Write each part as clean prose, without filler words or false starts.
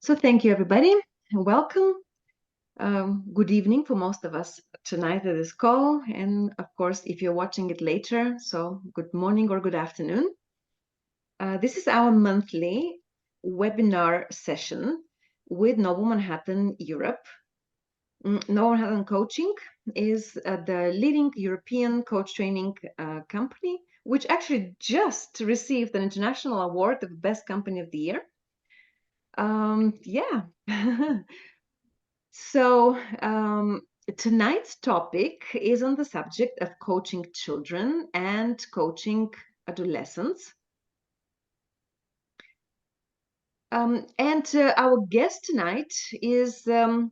So thank you, everybody. Welcome. Good evening for most of us tonight at this call. And of course, if you're watching it later, so good morning or good afternoon. This is our monthly webinar session with Noble Manhattan Europe. Noble Manhattan Coaching is the leading European coach training company, which actually just received an international award of Best Company of the Year. Yeah. So tonight's topic is on the subject of coaching children and coaching adolescents. Our guest tonight is my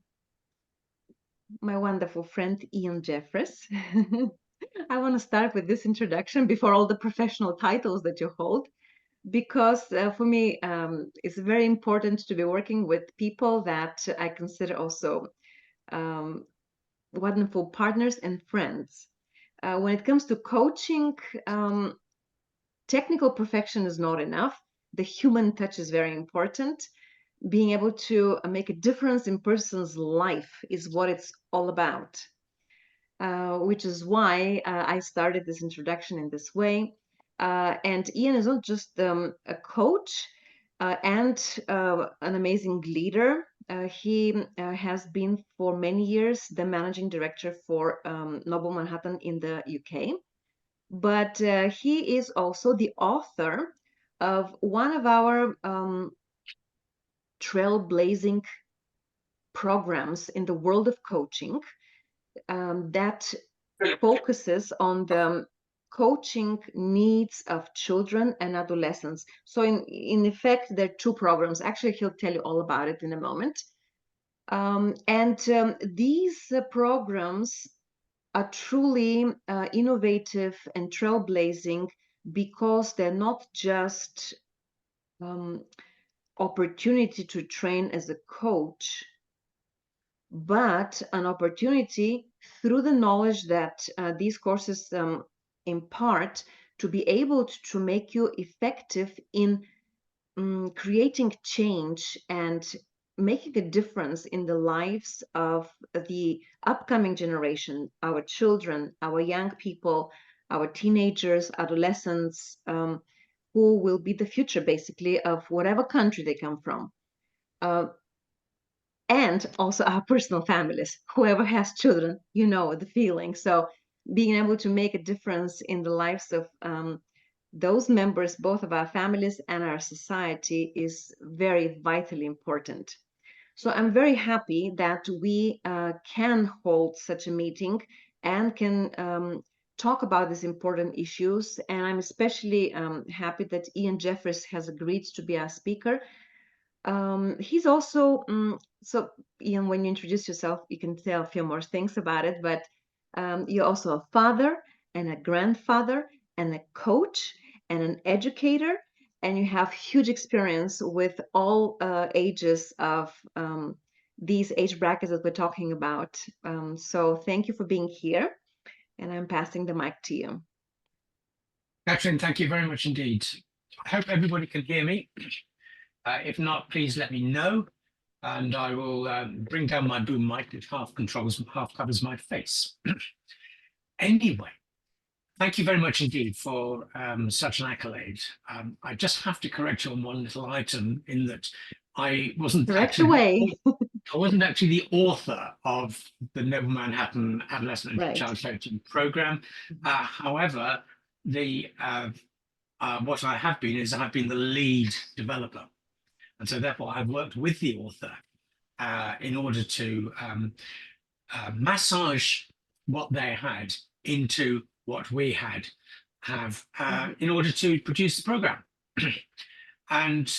wonderful friend, Ian Jefferis. I want to start with this introduction before all the professional titles that you hold, because for me, it's very important to be working with people that I consider also wonderful partners and friends. When it comes to coaching, technical perfection is not enough. The human touch is very important. Being able to make a difference in person's life is what it's all about, which is why I started this introduction in this way. And Ian is not just a coach and an amazing leader. He has been for many years the managing director for Noble Manhattan in the UK. But he is also the author of one of our trailblazing programs in the world of coaching that focuses on the coaching needs of children and adolescents. So in effect, there are two programs. Actually, he'll tell you all about it in a moment. These programs are truly innovative and trailblazing because they're not just opportunity to train as a coach, but an opportunity through the knowledge that these courses impart to be able to make you effective in creating change and making a difference in the lives of the upcoming generation, our children, our young people, our teenagers, adolescents, who will be the future, basically, of whatever country they come from. And also our personal families. Whoever has children, you know the feeling. So being able to make a difference in the lives of those members, both of our families and our society, is very vitally important. So I'm very happy that we can hold such a meeting and can talk about these important issues. And I'm especially happy that Ian Jefferis has agreed to be our speaker. He's also, so Ian, when you introduce yourself, you can tell a few more things about it, but you're also a father and a grandfather and a coach and an educator, and you have huge experience with all ages of these age brackets that we're talking about. So thank you for being here, and I'm passing the mic to you. Catherine, thank you very much indeed. I hope everybody can hear me. If not, please let me know, and I will bring down my boom mic that half covers my face. Anyway, thank you very much indeed for such an accolade. I just have to correct you on one little item, in that I wasn't actually the author of the Noble Manhattan Adolescent and Child Coaching program. However, what I have been is I've been the lead developer. And so therefore I've worked with the author in order to massage what they had into what we have in order to produce the program. And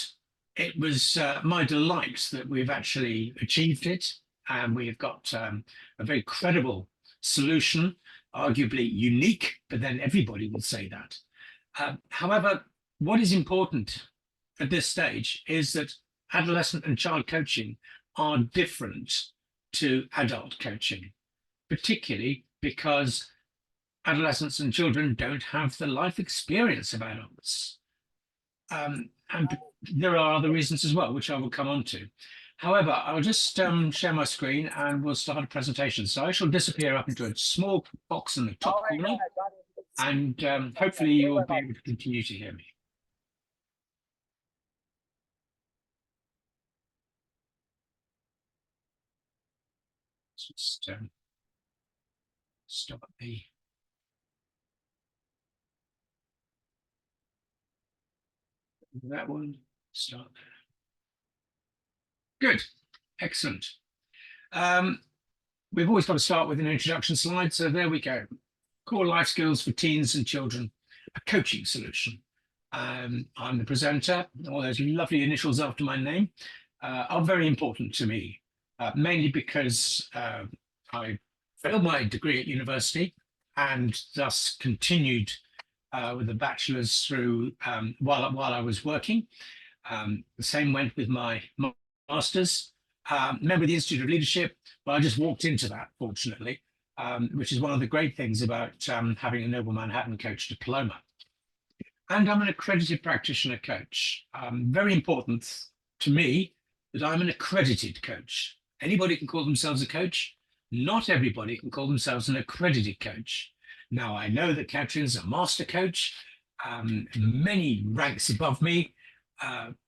it was my delight that we've actually achieved it. And we've got a very credible solution, arguably unique, but then everybody will say that. However, what is important at this stage is that adolescent and child coaching are different to adult coaching, particularly because adolescents and children don't have the life experience of adults. and there are other reasons as well, which I will come on to. However, I'll just share my screen and we'll start a presentation. So I shall disappear up into a small box in the top corner, and hopefully you will be able to continue to hear me. Just stop that one. Start there. Good, excellent. We've always got to start with an introduction slide, so there we go. Core life skills for teens and children, a coaching solution. I'm the presenter. All those lovely initials after my name are very important to me, mainly because I failed my degree at university and thus continued with a bachelor's through while I was working. The same went with my master's. Member of the Institute of Leadership, but I just walked into that, fortunately, which is one of the great things about having a Noble Manhattan Coach diploma. And I'm an accredited practitioner coach. Very important to me that I'm an accredited coach. Anybody can call themselves a coach. Not everybody can call themselves an accredited coach. Now, I know that Catherine's a master coach, many ranks above me,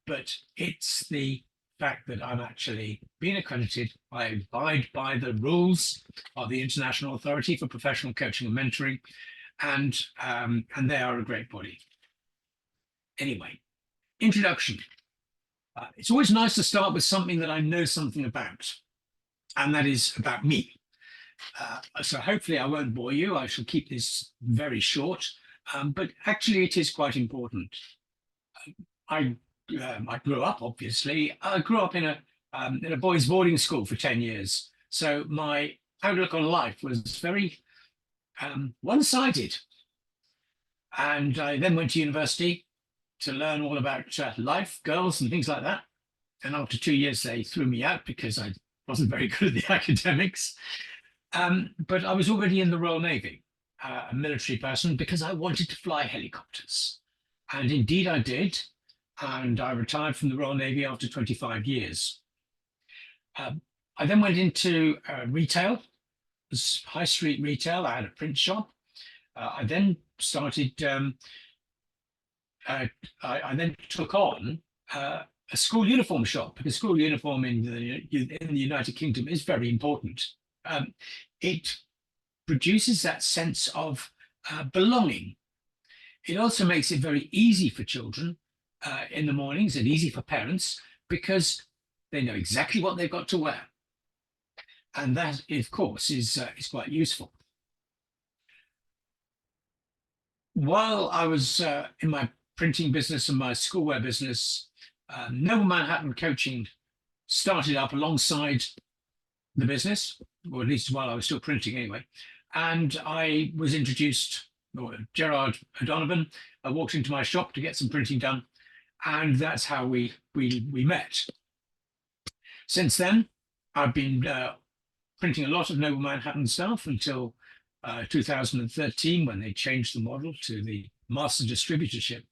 but it's the fact that I'm actually being accredited. I abide by the rules of the International Authority for Professional Coaching and Mentoring, and they are a great body. Anyway, introduction. It's always nice to start with something that I know something about, and that is about me. So hopefully I won't bore you. I shall keep this very short, but actually it is quite important. I grew up, obviously. I grew up in a boys' boarding school for 10 years. So my outlook on life was very one-sided. And I then went to university to learn all about life, girls, and things like that. And after 2 years, they threw me out because I wasn't very good at the academics. But I was already in the Royal Navy, a military person, because I wanted to fly helicopters. And indeed I did. And I retired from the Royal Navy after 25 years. I then went into retail, high street retail. I had a print shop. I then started, I then took on a school uniform shop, because school uniform in the United Kingdom is very important. It produces that sense of belonging. It also makes it very easy for children in the mornings, and easy for parents, because they know exactly what they've got to wear. And that, of course, is quite useful. While I was in my printing business and my schoolwear business, Noble Manhattan Coaching started up alongside the business, or at least while I was still printing anyway. And I was introduced, or Gerard O'Donovan, I walked into my shop to get some printing done, and that's how we met. Since then, I've been printing a lot of Noble Manhattan stuff until 2013, when they changed the model to the master distributorship.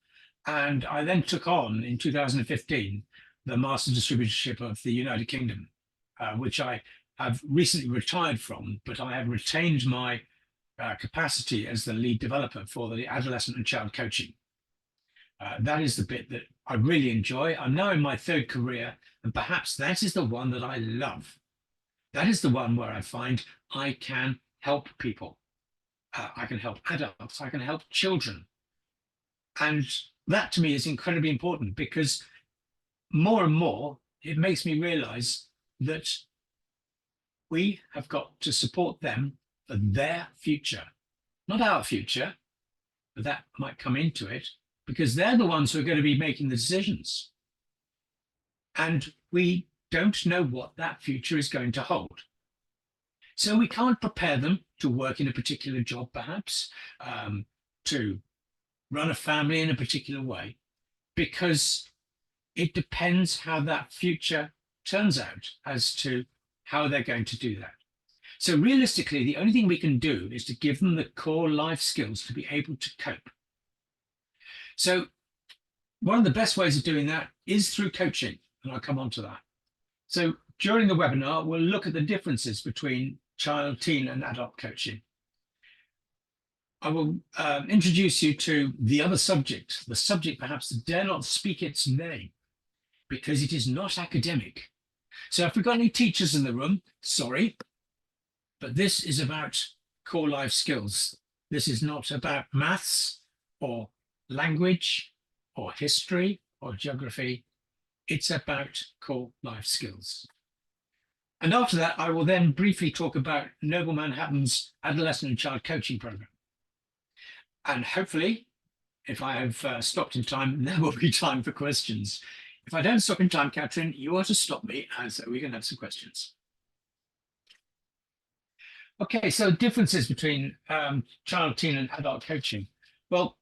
And I then took on, in 2015, the master distributorship of the United Kingdom, which I have recently retired from, but I have retained my capacity as the lead developer for the Adolescent and Child Coaching. That is the bit that I really enjoy. I'm now in my third career, and perhaps that is the one that I love. That is the one where I find I can help people. I can help adults, I can help children. And that to me is incredibly important, because more and more it makes me realize that we have got to support them for their future, not our future, but that might come into it, because they're the ones who are going to be making the decisions. And we don't know what that future is going to hold. So we can't prepare them to work in a particular job, perhaps, to run a family in a particular way, because it depends how that future turns out as to how they're going to do that. So realistically, the only thing we can do is to give them the core life skills to be able to cope. So one of the best ways of doing that is through coaching, and I'll come on to that. So during the webinar, we'll look at the differences between child, teen, and adult coaching. I will introduce you to the other subject, the subject perhaps that dare not speak its name, because it is not academic. So if we've got any teachers in the room, sorry, but this is about core life skills. This is not about maths or language or history or geography. It's about core life skills. And after that, I will then briefly talk about Noble Manhattan's Adolescent and Child Coaching Program. And hopefully, if I have stopped in time, there will be time for questions. If I don't stop in time, Catherine, you are to stop me, as we're going to have some questions. Okay, so differences between child, teen, and adult coaching. Well,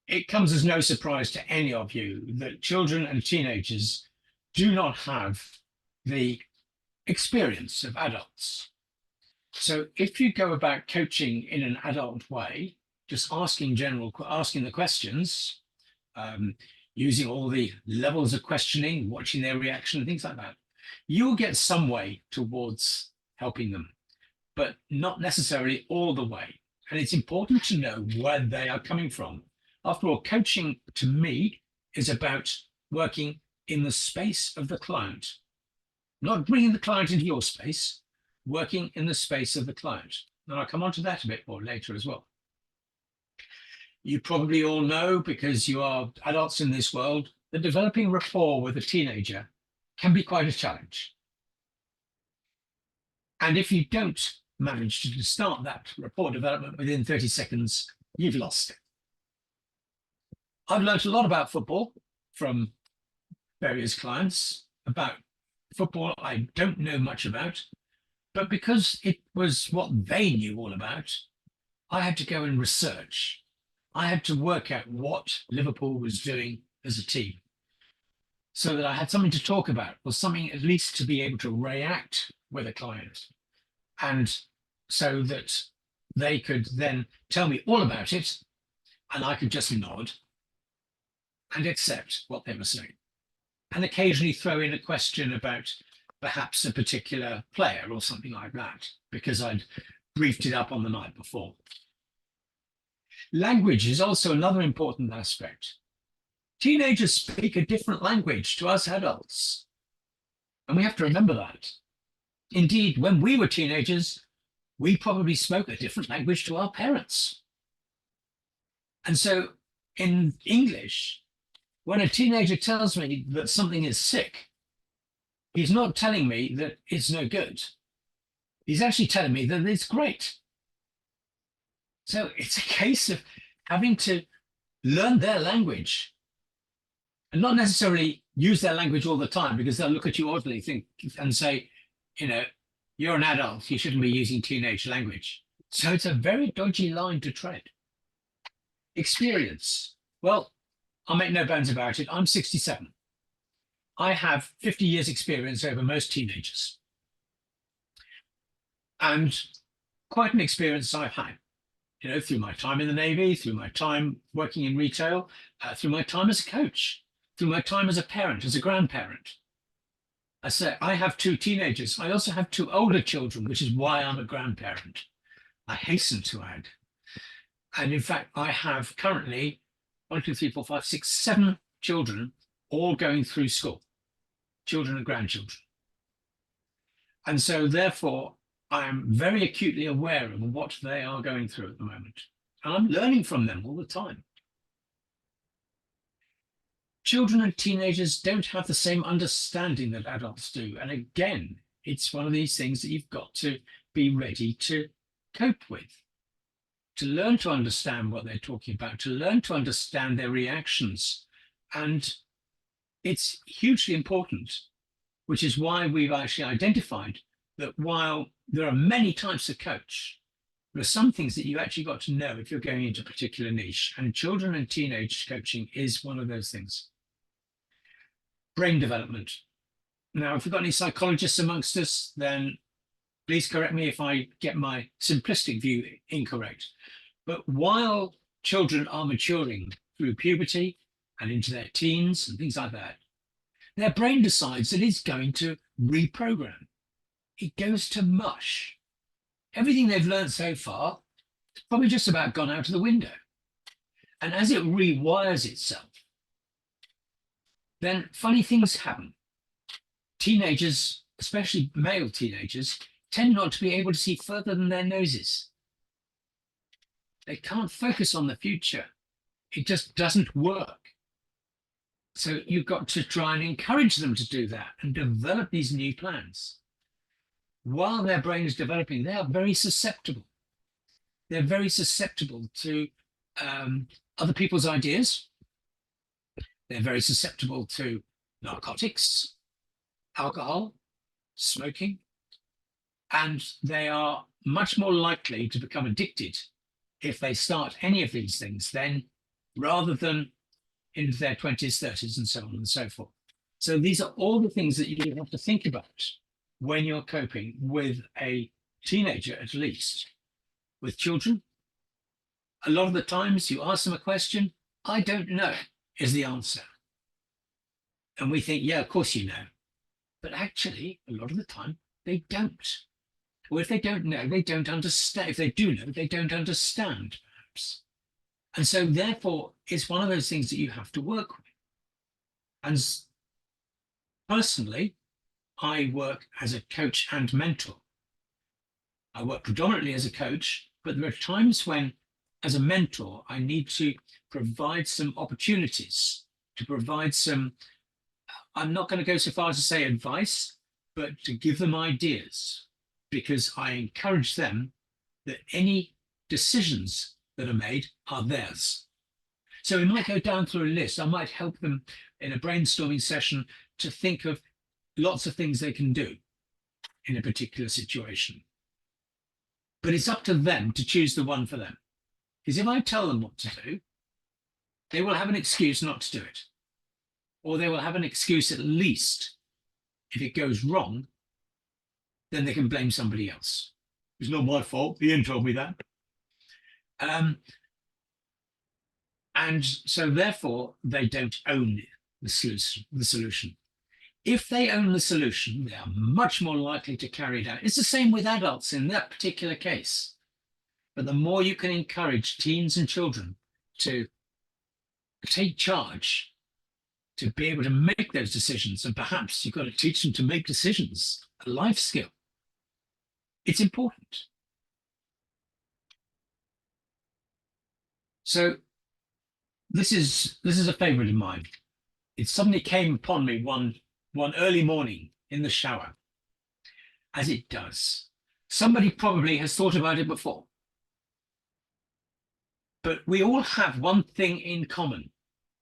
it comes as no surprise to any of you that children and teenagers do not have the experience of adults. So if you go about coaching in an adult way, just asking the questions, using all the levels of questioning, watching their reaction, and things like that, you'll get some way towards helping them, but not necessarily all the way. And it's important to know where they are coming from. After all, coaching to me is about working in the space of the client, not bringing the client into your space, working in the space of the client. And I'll come on to that a bit more later as well. You probably all know, because you are adults in this world, that developing rapport with a teenager can be quite a challenge. And if you don't manage to start that rapport development within 30 seconds, you've lost it. I've learned a lot about football from various clients. About football I don't know much about, but because it was what they knew all about, I had to go and research. I had to work out what Liverpool was doing as a team, so that I had something to talk about, or something at least to be able to react with a client, and so that they could then tell me all about it, and I could just nod and accept what they were saying, and occasionally throw in a question about perhaps a particular player or something like that, because I'd briefed it up on the night before. Language is also another important aspect. Teenagers speak a different language to us adults, and we have to remember that. Indeed, when we were teenagers, we probably spoke a different language to our parents. And so in English, when a teenager tells me that something is sick, he's not telling me that it's no good. He's actually telling me that it's great. So it's a case of having to learn their language, and not necessarily use their language all the time, because they'll look at you oddly and say, you're an adult, you shouldn't be using teenage language. So it's a very dodgy line to tread. Experience. Well, I'll make no bones about it. I'm 67. I have 50 years experience over most teenagers. And quite an experience I've had, through my time in the Navy, through my time working in retail, through my time as a coach, through my time as a parent, as a grandparent. I say I have 2 teenagers. I also have 2 older children, which is why I'm a grandparent, I hasten to add. And in fact, I have currently 1, 2, 3, 4, 5, 6, 7 children all going through school, children and grandchildren. And so therefore, I am very acutely aware of what they are going through at the moment. And I'm learning from them all the time. Children and teenagers don't have the same understanding that adults do. And again, it's one of these things that you've got to be ready to cope with, to learn to understand what they're talking about, to learn to understand their reactions. And it's hugely important, which is why we've actually identified that while there are many types of coach, there are some things that you actually got to know if you're going into a particular niche, and children and teenage coaching is one of those things. Brain development. Now, if we've got any psychologists amongst us, then please correct me if I get my simplistic view incorrect. But while children are maturing through puberty and into their teens and things like that, their brain decides that it's going to reprogram. It goes to mush. Everything they've learned so far has probably just about gone out of the window. And as it rewires itself, then funny things happen. Teenagers, especially male teenagers, tend not to be able to see further than their noses. They can't focus on the future. It just doesn't work. So you've got to try and encourage them to do that and develop these new plans. While their brain is developing, they are very susceptible. They're very susceptible to other people's ideas. They're very susceptible to narcotics, alcohol, smoking, and they are much more likely to become addicted if they start any of these things then, rather than into their 20s, 30s, and so on and so forth. So these are all the things that you have to think about when you're coping with a teenager, at least. With children, a lot of the times you ask them a question, I don't know, is the answer. And we think, yeah, of course you know. But actually, a lot of the time, they don't. Or if they don't know, they don't understand. If they do know, they don't understand, perhaps. And so therefore, it's one of those things that you have to work with. And personally, I work as a coach and mentor. I work predominantly as a coach, but there are times when, as a mentor, I need to provide some opportunities, to provide some, I'm not going to go so far as to say advice, but to give them ideas, because I encourage them that any decisions that are made are theirs. So we might go down through a list. I might help them in a brainstorming session to think of lots of things they can do in a particular situation. But it's up to them to choose the one for them. Because if I tell them what to do, they will have an excuse not to do it. Or they will have an excuse, at least, if it goes wrong, then they can blame somebody else. It's not my fault. Ian told me that. And so therefore, they don't own the solution. If they own the solution, they are much more likely to carry it out. It's the same with adults in that particular case. But the more you can encourage teens and children to take charge, to be able to make those decisions, and perhaps you've got to teach them to make decisions, a life skill. It's important. So this is a favorite of mine. It suddenly came upon me one early morning in the shower, as it does. Somebody probably has thought about it before. But we all have one thing in common,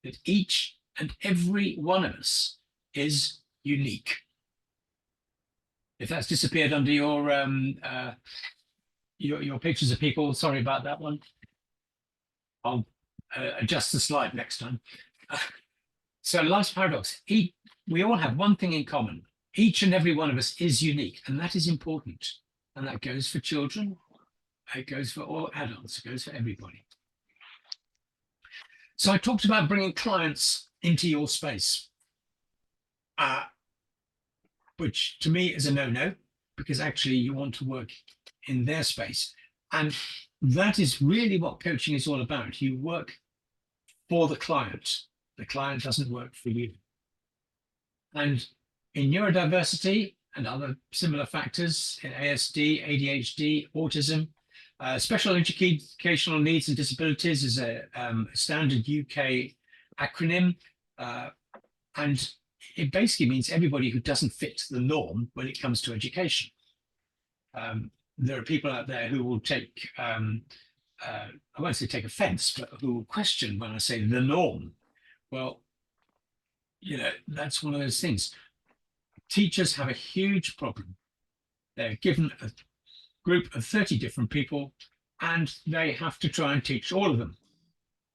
that each and every one of us is unique. If that's disappeared under your pictures of people, sorry about that one. I'll adjust the slide next time. So life's paradox. We all have one thing in common. Each and every one of us is unique, and that is important. And that goes for children. It goes for all adults. It goes for everybody. So I talked about bringing clients into your space, which to me is a no-no, because actually you want to work in their space. And that is really what coaching is all about. You work for the client. The client doesn't work for you. And in neurodiversity and other similar factors, in ASD, ADHD, autism, special educational needs and disabilities is a standard UK acronym, and it basically means everybody who doesn't fit the norm when it comes to education. There are people out there who will take, I won't say take offense, but who will question when I say the norm. Well, you know, that's one of those things. Teachers have a huge problem. They're given a group of 30 different people, and they have to try and teach all of them.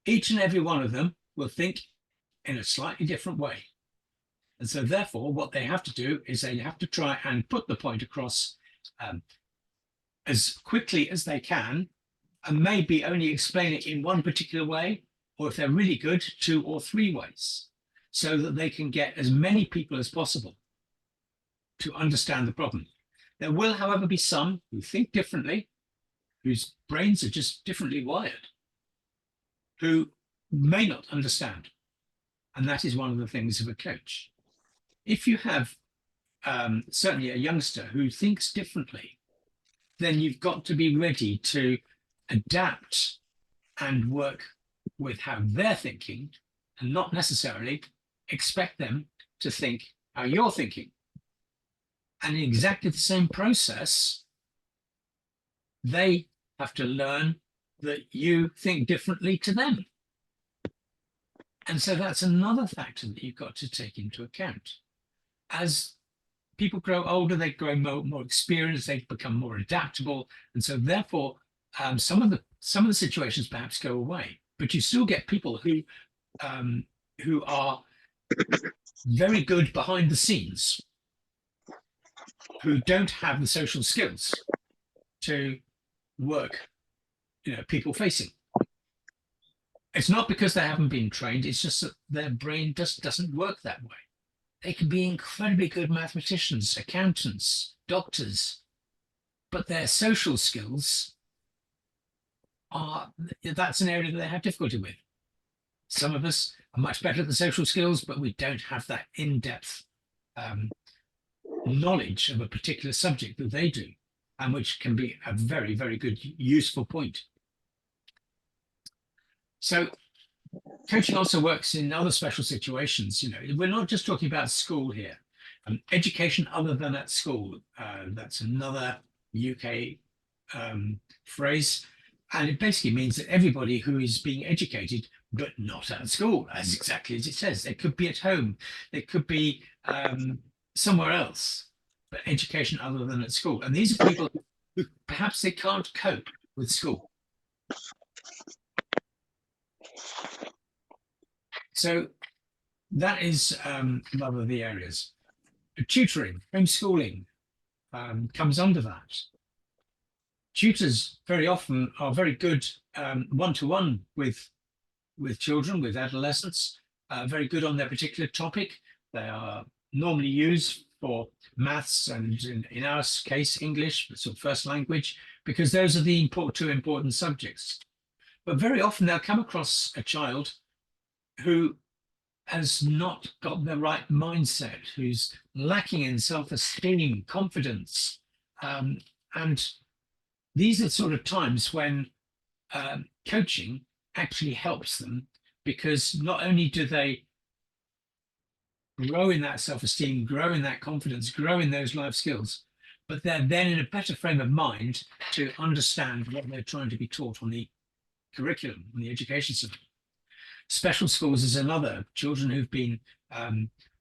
Each and every one of them will think in a slightly different way. And so therefore, what they have to do is they have to try and put the point across as quickly as they can, and maybe only explain it in one particular way, or if they're really good, 2 or 3 ways, so that they can get as many people as possible to understand the problem. There will, however, be some who think differently, whose brains are just differently wired, who may not understand. And that is one of the things of a coach. If you have certainly a youngster who thinks differently, then you've got to be ready to adapt and work with how they're thinking, and not necessarily expect them to think how you're thinking. And in exactly the same process, they have to learn that you think differently to them. And so that's another factor that you've got to take into account. As people grow older, they grow more experienced, they become more adaptable, and so therefore some of the situations perhaps go away. But you still get people who are very good behind the scenes, who don't have the social skills to work, people facing. It's not because they haven't been trained, it's just that their brain just doesn't work that way. They can be incredibly good mathematicians, accountants, doctors, but their social skills that's an area that they have difficulty with. Some of us are much better at the social skills, but we don't have that in-depth knowledge of a particular subject that they do, and which can be a very, very good, useful point. So coaching also works in other special situations. We're not just talking about school here. Education other than at school, that's another UK phrase. And it basically means that everybody who is being educated, but not at school, as exactly as it says. They could be at home, they could be somewhere else, but education other than at school. And these are people who perhaps they can't cope with school. So that is one of the areas. Tutoring, homeschooling comes under that. Tutors very often are very good one-to-one with children, with adolescents, very good on their particular topic. They are normally used for maths and, in our case, English, sort of first language, because those are the two important subjects. But very often they'll come across a child who has not got the right mindset, who's lacking in self-esteem, confidence. And these are sort of times when coaching actually helps them, because not only do they grow in that self-esteem, grow in that confidence, grow in those life skills, but they're then in a better frame of mind to understand what they're trying to be taught on the curriculum, on the education system. Special schools is another. Children who've been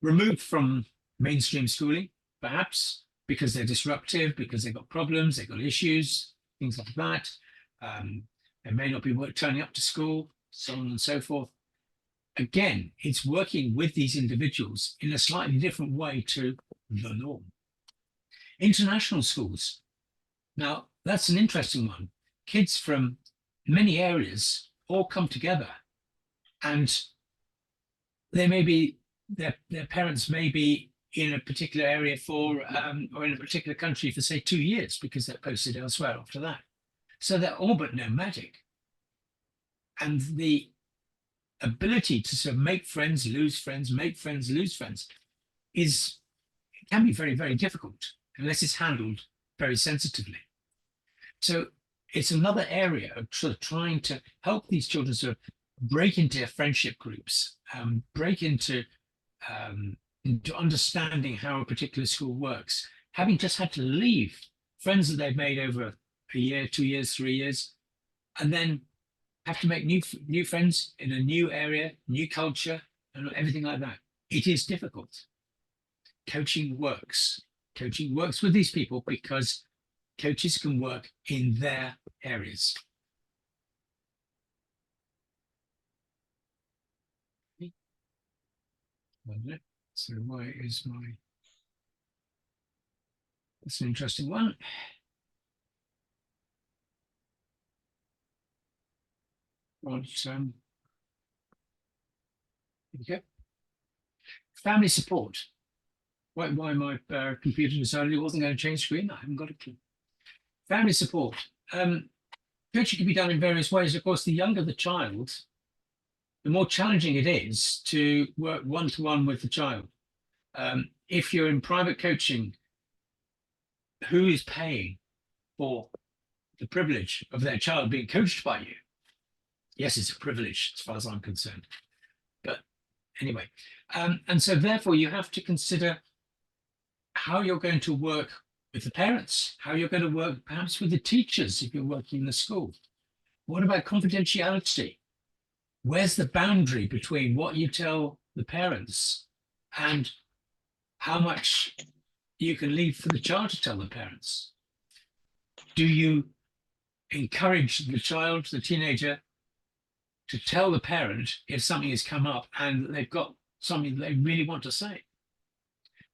removed from mainstream schooling, perhaps because they're disruptive, because they've got problems, they've got issues, things like that. They may not be turning up to school, so on and so forth. Again, it's working with these individuals in a slightly different way to the norm. International schools. Now, that's an interesting one. Kids from many areas all come together, and they may be, their parents may be in a particular area for, or in a particular country for, say, 2 years, because they're posted elsewhere after that. So they're all but nomadic. And the ability to sort of make friends, lose friends, make friends, lose friends can be very, very difficult unless it's handled very sensitively. So it's another area of sort of trying to help these children sort of break into friendship groups, break into understanding how a particular school works, having just had to leave friends that they've made over a year, 2 years, 3 years, and then have to make new friends in a new area, new culture, and everything like that. It is difficult. Coaching works. Coaching works with these people because coaches can work in their areas. So where is my... That's an interesting one. Right, Okay. Family support. Why my computer decided it wasn't going to change screen? I haven't got a clue. Family support. Coaching can be done in various ways. Of course, the younger the child, the more challenging it is to work one-to-one with the child. If you're in private coaching, who is paying for the privilege of their child being coached by you? Yes, it's a privilege as far as I'm concerned. But anyway, and so therefore you have to consider how you're going to work with the parents, how you're going to work perhaps with the teachers if you're working in the school. What about confidentiality? Where's the boundary between what you tell the parents and how much you can leave for the child to tell the parents? Do you encourage the child, the teenager, to tell the parent if something has come up and they've got something they really want to say?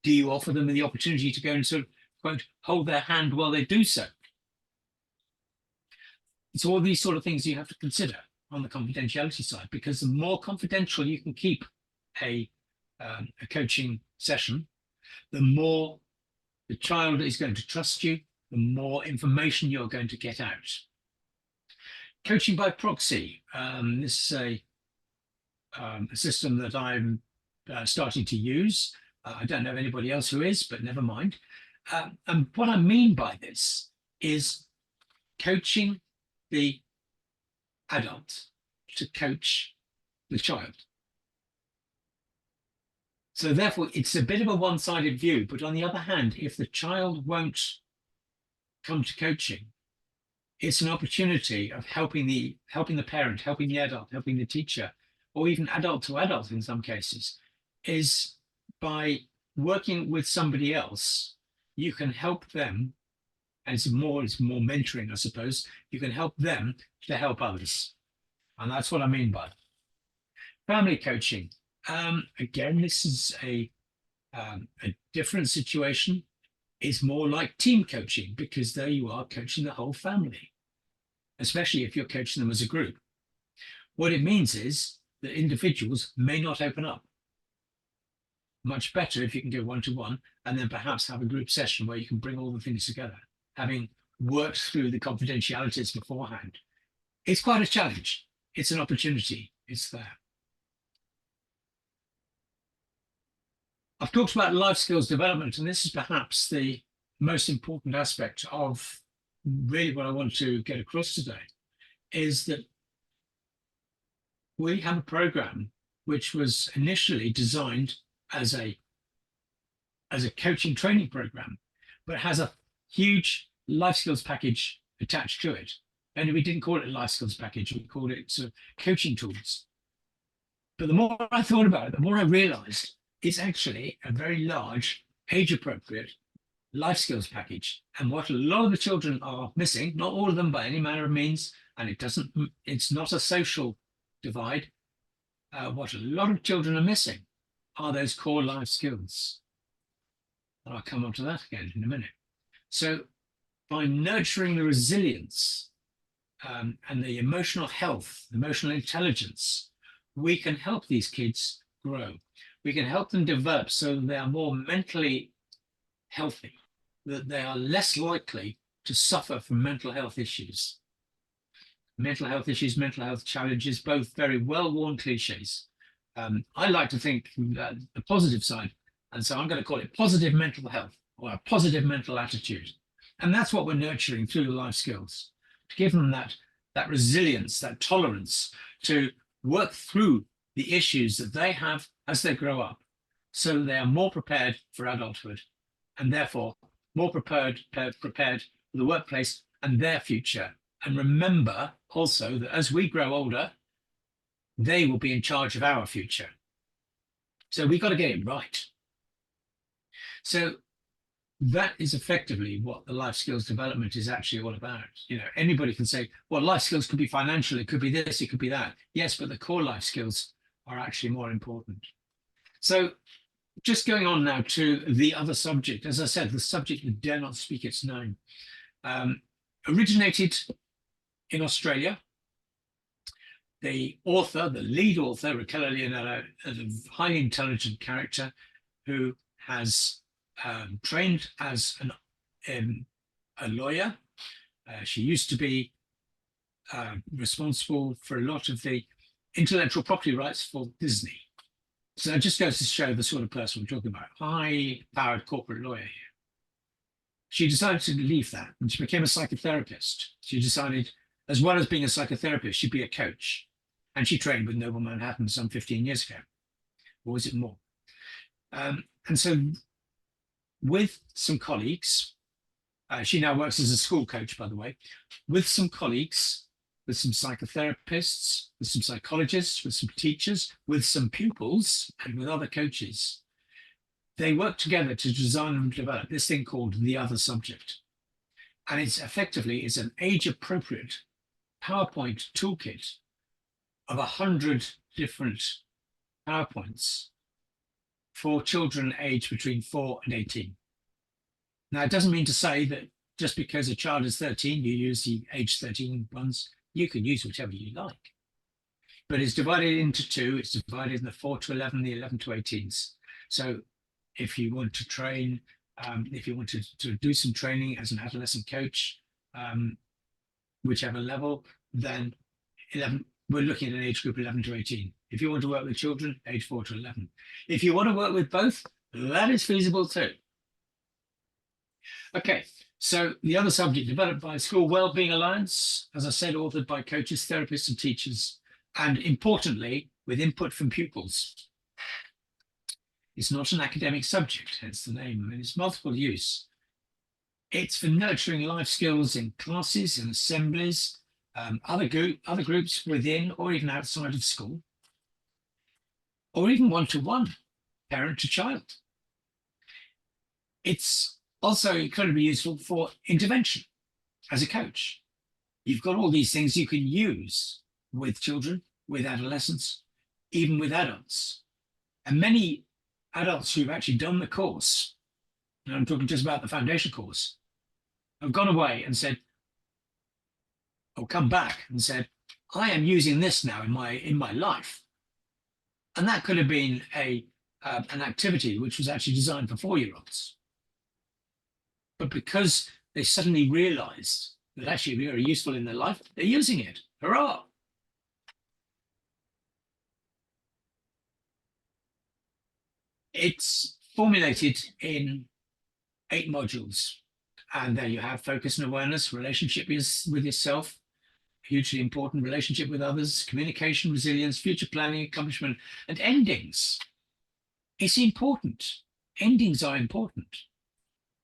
Do you offer them the opportunity to go and sort of, quote, hold their hand while they do so? It's all these sort of things you have to consider on the confidentiality side, because the more confidential you can keep a coaching session, the more the child is going to trust you, the more information you're going to get out. Coaching by proxy. This is a system that I'm starting to use. I don't know anybody else who is, but never mind. And what I mean by this is coaching the adult to coach the child. So therefore, it's a bit of a one-sided view. But on the other hand, if the child won't come to coaching, it's an opportunity of helping the parent, helping the adult, helping the teacher, or even adult to adult in some cases, is by working with somebody else, you can help them, and it's more mentoring, I suppose. You can help them to help others. And that's what I mean by family coaching. Again, this is a different situation. It's more like team coaching, because there you are coaching the whole family, especially if you're coaching them as a group. What it means is that individuals may not open up. Much better if you can go one-to-one and then perhaps have a group session where you can bring all the things together, having worked through the confidentialities beforehand. It's quite a challenge. It's an opportunity. It's there. I've talked about life skills development, and this is perhaps the most important aspect of really what I want to get across today, is that we have a program which was initially designed as a coaching training program, but has a huge life skills package attached to it. And we didn't call it a life skills package, we called it coaching tools. But the more I thought about it, the more I realized it's actually a very large, age-appropriate life skills package. And what a lot of the children are missing, not all of them by any manner of means, and it's not a social divide. What a lot of children are missing are those core life skills. And I'll come on to that again in a minute. So by nurturing the resilience and the emotional health, emotional intelligence, we can help these kids grow. We can help them develop so that they are more mentally healthy, that they are less likely to suffer from mental health issues. Mental health issues, mental health challenges, both very well-worn cliches. I like to think the positive side, and so I'm going to call it positive mental health, or a positive mental attitude. And that's what we're nurturing through the life skills, to give them that resilience, that tolerance to work through the issues that they have as they grow up, so they are more prepared for adulthood, and therefore more prepared for the workplace and their future. And remember also that as we grow older, they will be in charge of our future. So we've got to get it right. So that is effectively what the life skills development is actually all about. You know, anybody can say, well, life skills could be financial, it could be this, it could be that. Yes, but the core life skills are actually more important. So just going on now to the other subject. As I said, the subject that dare not speak its name. Originated in Australia. the author, the lead author, Raquel Leonello, is a highly intelligent character who has trained as a lawyer. She used to be responsible for a lot of the intellectual property rights for Disney. So that just goes to show the sort of person we're talking about, high-powered corporate lawyer here. She decided to leave that and she became a psychotherapist. She decided, as well as being a psychotherapist, she'd be a coach. And she trained with Noble Manhattan some 15 years ago. Or was it more? And so with some colleagues, she now works as a school coach, by the way, with some colleagues, with some psychotherapists, with some psychologists, with some teachers, with some pupils, and with other coaches. They work together to design and develop this thing called the other subject. And it's an age-appropriate PowerPoint toolkit of 100 different PowerPoints for children aged between 4 and 18. Now, it doesn't mean to say that just because a child is 13, you use the age 13 ones. You can use whichever you like. But it's divided into two. It's divided in the 4 to 11, the 11 to 18s. So if you want to train, if you want to do some training as an adolescent coach, whichever level, then 11, we're looking at an age group 11 to 18. If you want to work with children, age 4 to 11. If you want to work with both, that is feasible too. Okay, so the other subject developed by School Wellbeing Alliance, as I said, authored by coaches, therapists, and teachers, and importantly, with input from pupils. It's not an academic subject, hence the name. I mean, it's multiple use. It's for nurturing life skills in classes and assemblies, other groups within or even outside of school, or even one-to-one, parent to child. It's also incredibly useful for intervention as a coach. You've got all these things you can use with children, with adolescents, even with adults. And many adults who've actually done the course, and I'm talking just about the foundation course, have gone away and said, or come back and said, I am using this now in my life. And that could have been an activity which was actually designed for 4-year-olds. But because they suddenly realized that actually very useful in their life, they're using it. Hurrah! It's formulated in 8 modules. And there you have focus and awareness, relationship with yourself, hugely important, relationship with others, communication, resilience, future planning, accomplishment, and endings. It's important. Endings are important.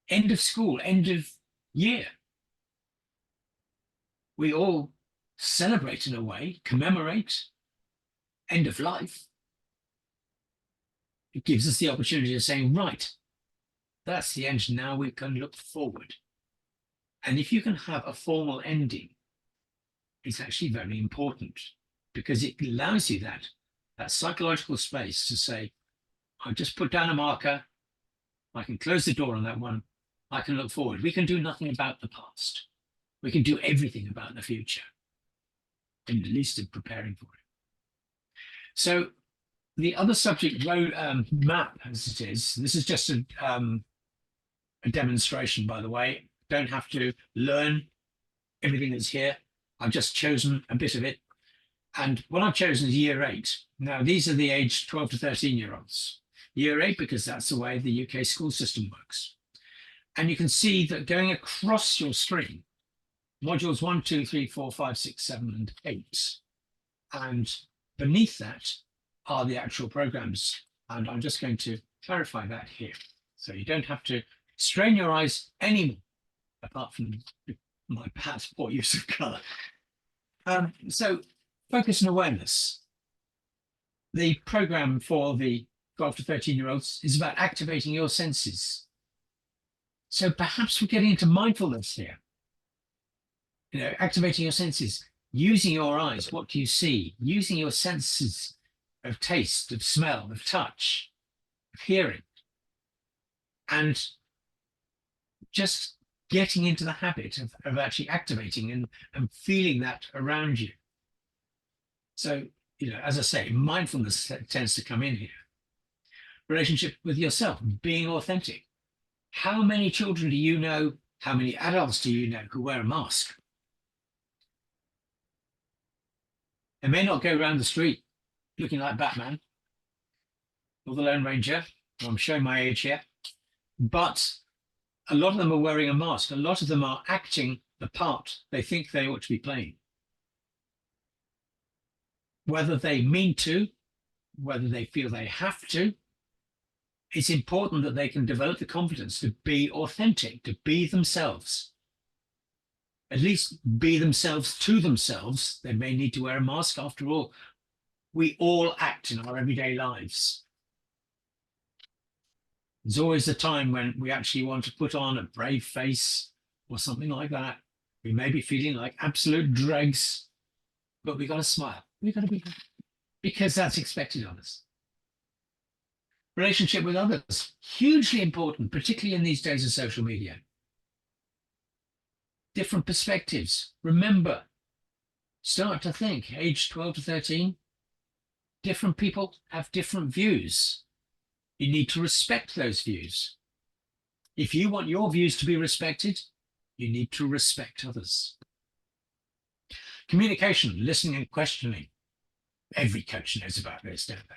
End of school, end of year. We all celebrate in a way, commemorate end of life. It gives us the opportunity of saying, right, that's the end. Now we can look forward. And if you can have a formal ending, it's actually very important because it allows you that psychological space to say, I'll just put down a marker. I can close the door on that one. I can look forward. We can do nothing about the past. We can do everything about the future, at least in preparing for it. So the other subject map, as it is, this is just a demonstration, by the way. Don't have to learn everything that's here. I've just chosen a bit of it. And what I've chosen is year 8. Now, these are the age 12 to 13-year-olds. Year 8, because that's the way the UK school system works. And you can see that going across your screen, modules 1, 2, 3, 4, 5, 6, 7, and 8. And beneath that are the actual programs. And I'm just going to clarify that here. So you don't have to strain your eyes anymore, apart from my perhaps poor use of color. So focus and awareness. The program for the 12 to 13-year-olds is about activating your senses. So perhaps we're getting into mindfulness here. You know, activating your senses, using your eyes. What do you see? Using your senses of taste, of smell, of touch, of hearing. And just getting into the habit of actually activating and feeling that around you. So, as I say, mindfulness tends to come in here. Relationship with yourself, being authentic. How many children do you know? How many adults do you know who wear a mask? They may not go around the street looking like Batman or the Lone Ranger. I'm showing my age here. But a lot of them are wearing a mask. A lot of them are acting the part they think they ought to be playing. Whether they mean to, whether they feel they have to, it's important that they can develop the confidence to be authentic, to be themselves. At least be themselves to themselves. They may need to wear a mask. After all, we all act in our everyday lives. There's always a time when we actually want to put on a brave face or something like that. We may be feeling like absolute dregs, but we've got to smile. We've got to be happy because that's expected of us. Relationship with others, hugely important, particularly in these days of social media. Different perspectives. Remember, start to think, age 12 to 13, different people have different views. You need to respect those views. If you want your views to be respected, you need to respect others. Communication, listening and questioning. Every coach knows about this, don't they?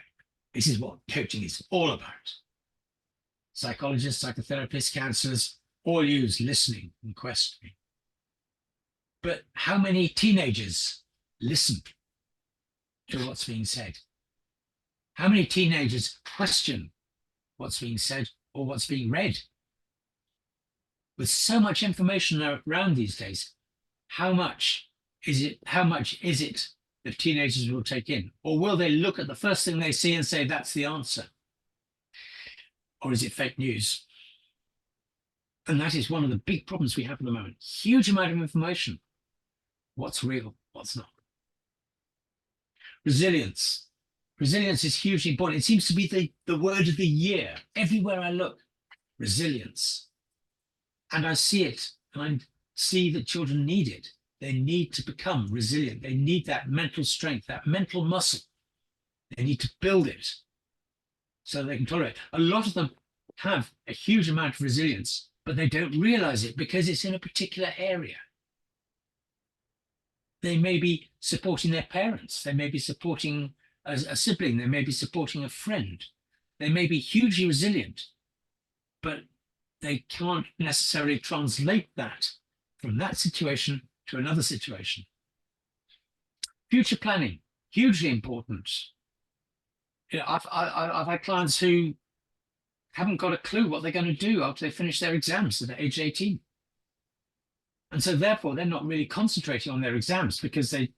This is what coaching is all about. Psychologists, psychotherapists, counselors all use listening and questioning. But how many teenagers listen to what's being said? How many teenagers question what's being said or what's being read? With so much information around these days, how much is it that teenagers will take in? Or will they look at the first thing they see and say, that's the answer? Or is it fake news? And that is one of the big problems we have at the moment. Huge amount of information. What's real? What's not? Resilience. Resilience is hugely important. It seems to be the word of the year. Everywhere I look, resilience. And I see it, and I see that children need it. They need to become resilient. They need that mental strength, that mental muscle. They need to build it so they can tolerate it. A lot of them have a huge amount of resilience, but they don't realize it because it's in a particular area. They may be supporting their parents. They may be supporting a sibling. They may be supporting a friend. They may be hugely resilient, but they can't necessarily translate that from that situation to another situation. Future planning, hugely important. I've had clients who haven't got a clue what they're going to do after they finish their exams at age 18. And so therefore, they're not really concentrating on their exams because they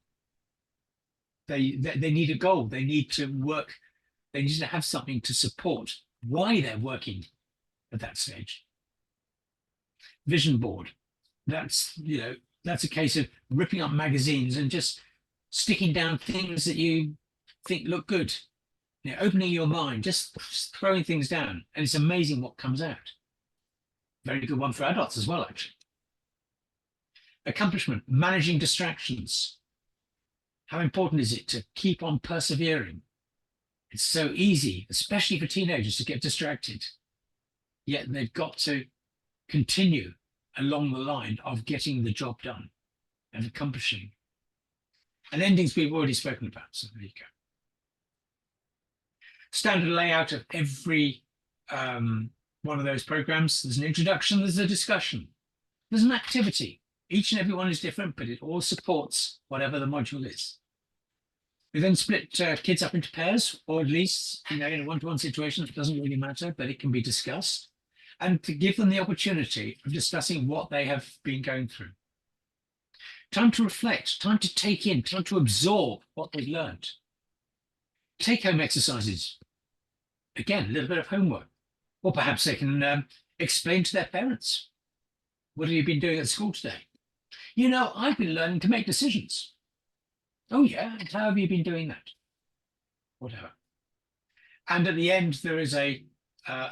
need a goal. They need to work. They need to have something to support why they're working at that stage. Vision board. That's a case of ripping up magazines and just sticking down things that you think look good. Opening your mind, just throwing things down, and it's amazing what comes out. Very good one for adults as well, actually. Accomplishment, managing distractions. How important is it to keep on persevering? It's so easy, especially for teenagers, to get distracted. Yet they've got to continue along the line of getting the job done and accomplishing. And endings we've already spoken about, so there you go. Standard layout of every one of those programs. There's an introduction, there's a discussion, there's an activity. Each and every one is different, but it all supports whatever the module is. We then split kids up into pairs, or at least in a one-to-one situation. It doesn't really matter, but it can be discussed. And to give them the opportunity of discussing what they have been going through. Time to reflect, time to take in, time to absorb what they've learned. Take-home exercises. Again, a little bit of homework. Or perhaps they can explain to their parents. What have you been doing at school today? I've been learning to make decisions. Oh yeah, and how have you been doing that? Whatever. And at the end, there is a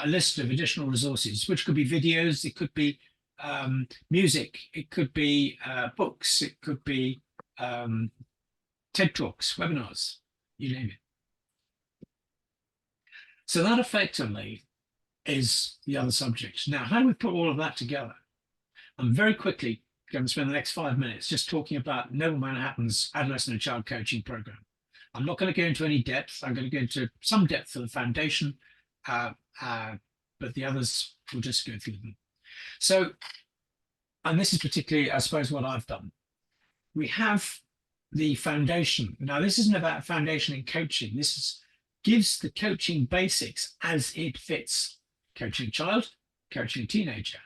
list of additional resources, which could be videos, it could be music, it could be books, it could be TED Talks, webinars, you name it. So that effectively is the other subject. Now, how do we put all of that together? I'm very quickly going to spend the next 5 minutes just talking about Noble Manhattan's Adolescent and Child Coaching program. I'm not going to go into any depth. I'm going to go into some depth for the foundation, but the others will just go through them. So, and this is particularly, I suppose, what I've done. We have the foundation. Now, this isn't about foundation in coaching. Gives the coaching basics as it fits. Coaching child, coaching teenager.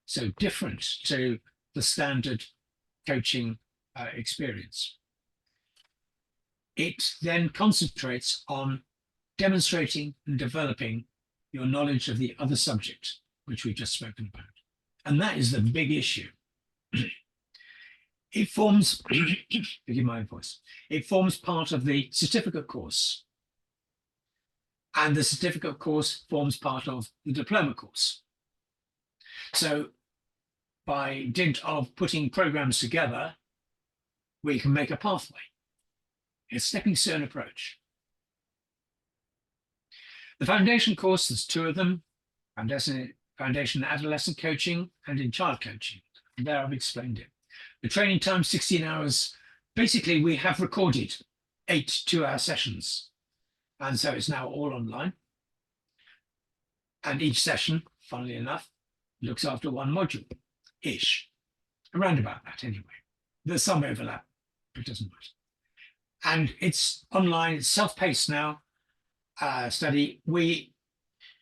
So different to the standard coaching experience. It then concentrates on demonstrating and developing your knowledge of the other subject, which we've just spoken about. And that is the big issue. It forms, forgive my voice, it forms part of the certificate course. And the certificate course forms part of the diploma course. So by dint of putting programs together, we can make a pathway, a stepping stone approach. The foundation course, there's 2 of them, Foundation in Adolescent Coaching and in Child Coaching. And there I've explained it. The training time, 16 hours. Basically, we have recorded 8 2-hour sessions. And so it's now all online. And each session, funnily enough, looks after 1 module-ish. Around about that anyway. There's some overlap, but it doesn't matter. And it's online, it's self-paced now, study.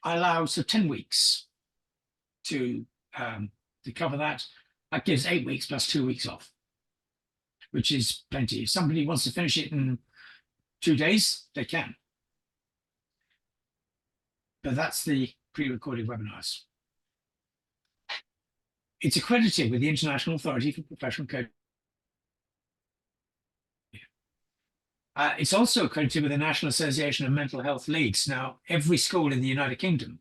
I allow 10 weeks to cover that. That gives 8 weeks plus 2 weeks off, which is plenty. If somebody wants to finish it in 2 days, they can. But that's the pre-recorded webinars. It's accredited with the International Authority for Professional Coaching. It's also accredited with the National Association of Mental Health Leads. Now, every school in the United Kingdom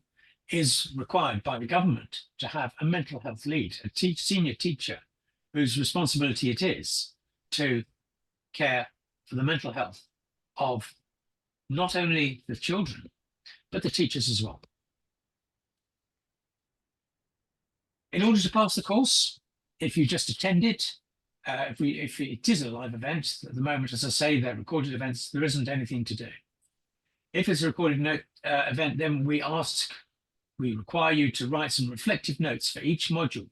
is required by the government to have a mental health lead, a senior teacher whose responsibility it is to care for the mental health of not only the children, but the teachers as well. In order to pass the course, if you just attend it, if it is a live event, at the moment, as I say, they're recorded events, there isn't anything to do. If it's a recorded event, then we require you to write some reflective notes for each module.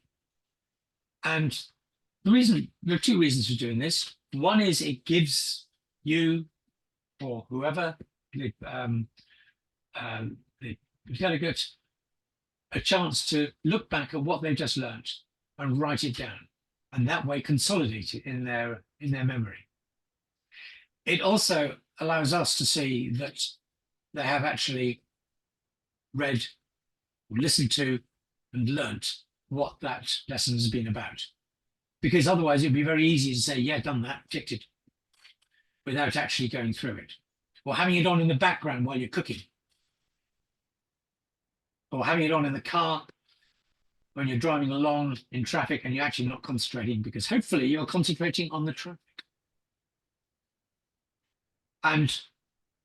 And there are 2 reasons for doing this. One is it gives you or whoever, the delegate, a chance to look back at what they've just learned and write it down, and that way consolidate it in their memory. It also allows us to see that they have actually read, listened to, and learnt what that lesson has been about. Because otherwise it'd be very easy to say, yeah, done that, ticked it, without actually going through it. Or having it on in the background while you're cooking. Or having it on in the car when you're driving along in traffic and you're actually not concentrating, because hopefully you're concentrating on the traffic. And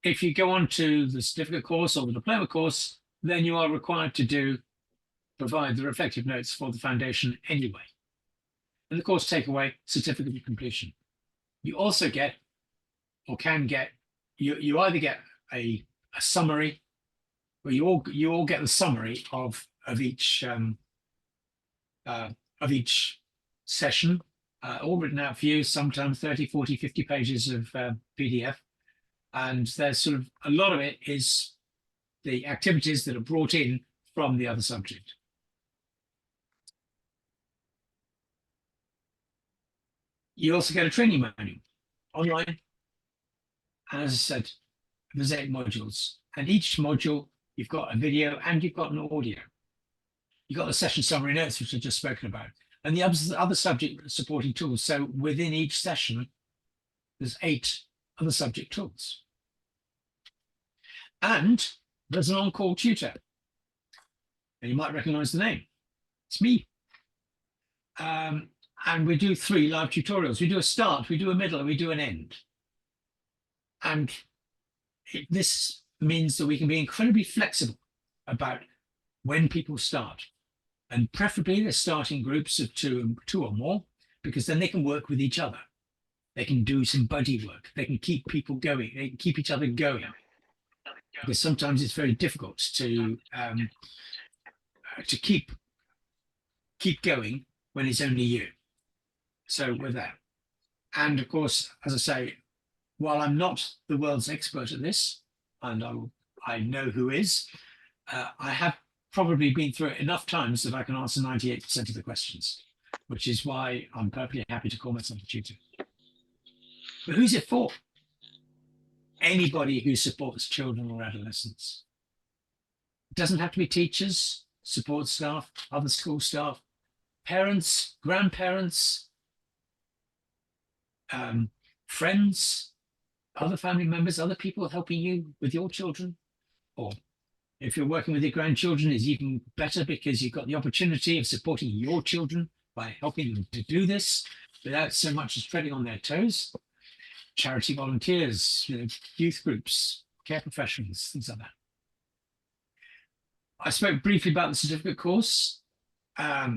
if you go on to the certificate course or the diploma course, then you are required to provide the reflective notes for the foundation anyway. And the course takeaway, certificate of completion. You also get, or can get, you either get a summary, where you all get the summary of each session, all written out for you, sometimes 30, 40, 50 pages of PDF. And there's sort of a lot of it is the activities that are brought in from the other subject. You also get a training manual online. And as I said, there's 8 modules, and each module you've got a video and you've got an audio. You've got the session summary notes, which I've just spoken about, and the other subject supporting tools. So within each session, there's 8 other subject tools. And there's an on-call tutor. And you might recognize the name. It's me. And we do 3 live tutorials. We do a start, we do a middle, and we do an end. And this means that we can be incredibly flexible about when people start. And preferably they're starting groups of two or more, because then they can work with each other. They can do some buddy work. They can keep people going. They can keep each other going. Because sometimes it's very difficult to keep going when it's only you. So we're there. And of course, as I say, while I'm not the world's expert at this, and I know who is, I have probably been through it enough times that I can answer 98% of the questions, which is why I'm perfectly happy to call myself a tutor. But who's it for? Anybody who supports children or adolescents. It doesn't have to be teachers, support staff, other school staff, parents, grandparents, friends, other family members, other people helping you with your children. Or if you're working with your grandchildren, it's even better because you've got the opportunity of supporting your children by helping them to do this without so much as treading on their toes. Charity volunteers, youth groups, care professionals, things like that. I spoke briefly about the certificate course.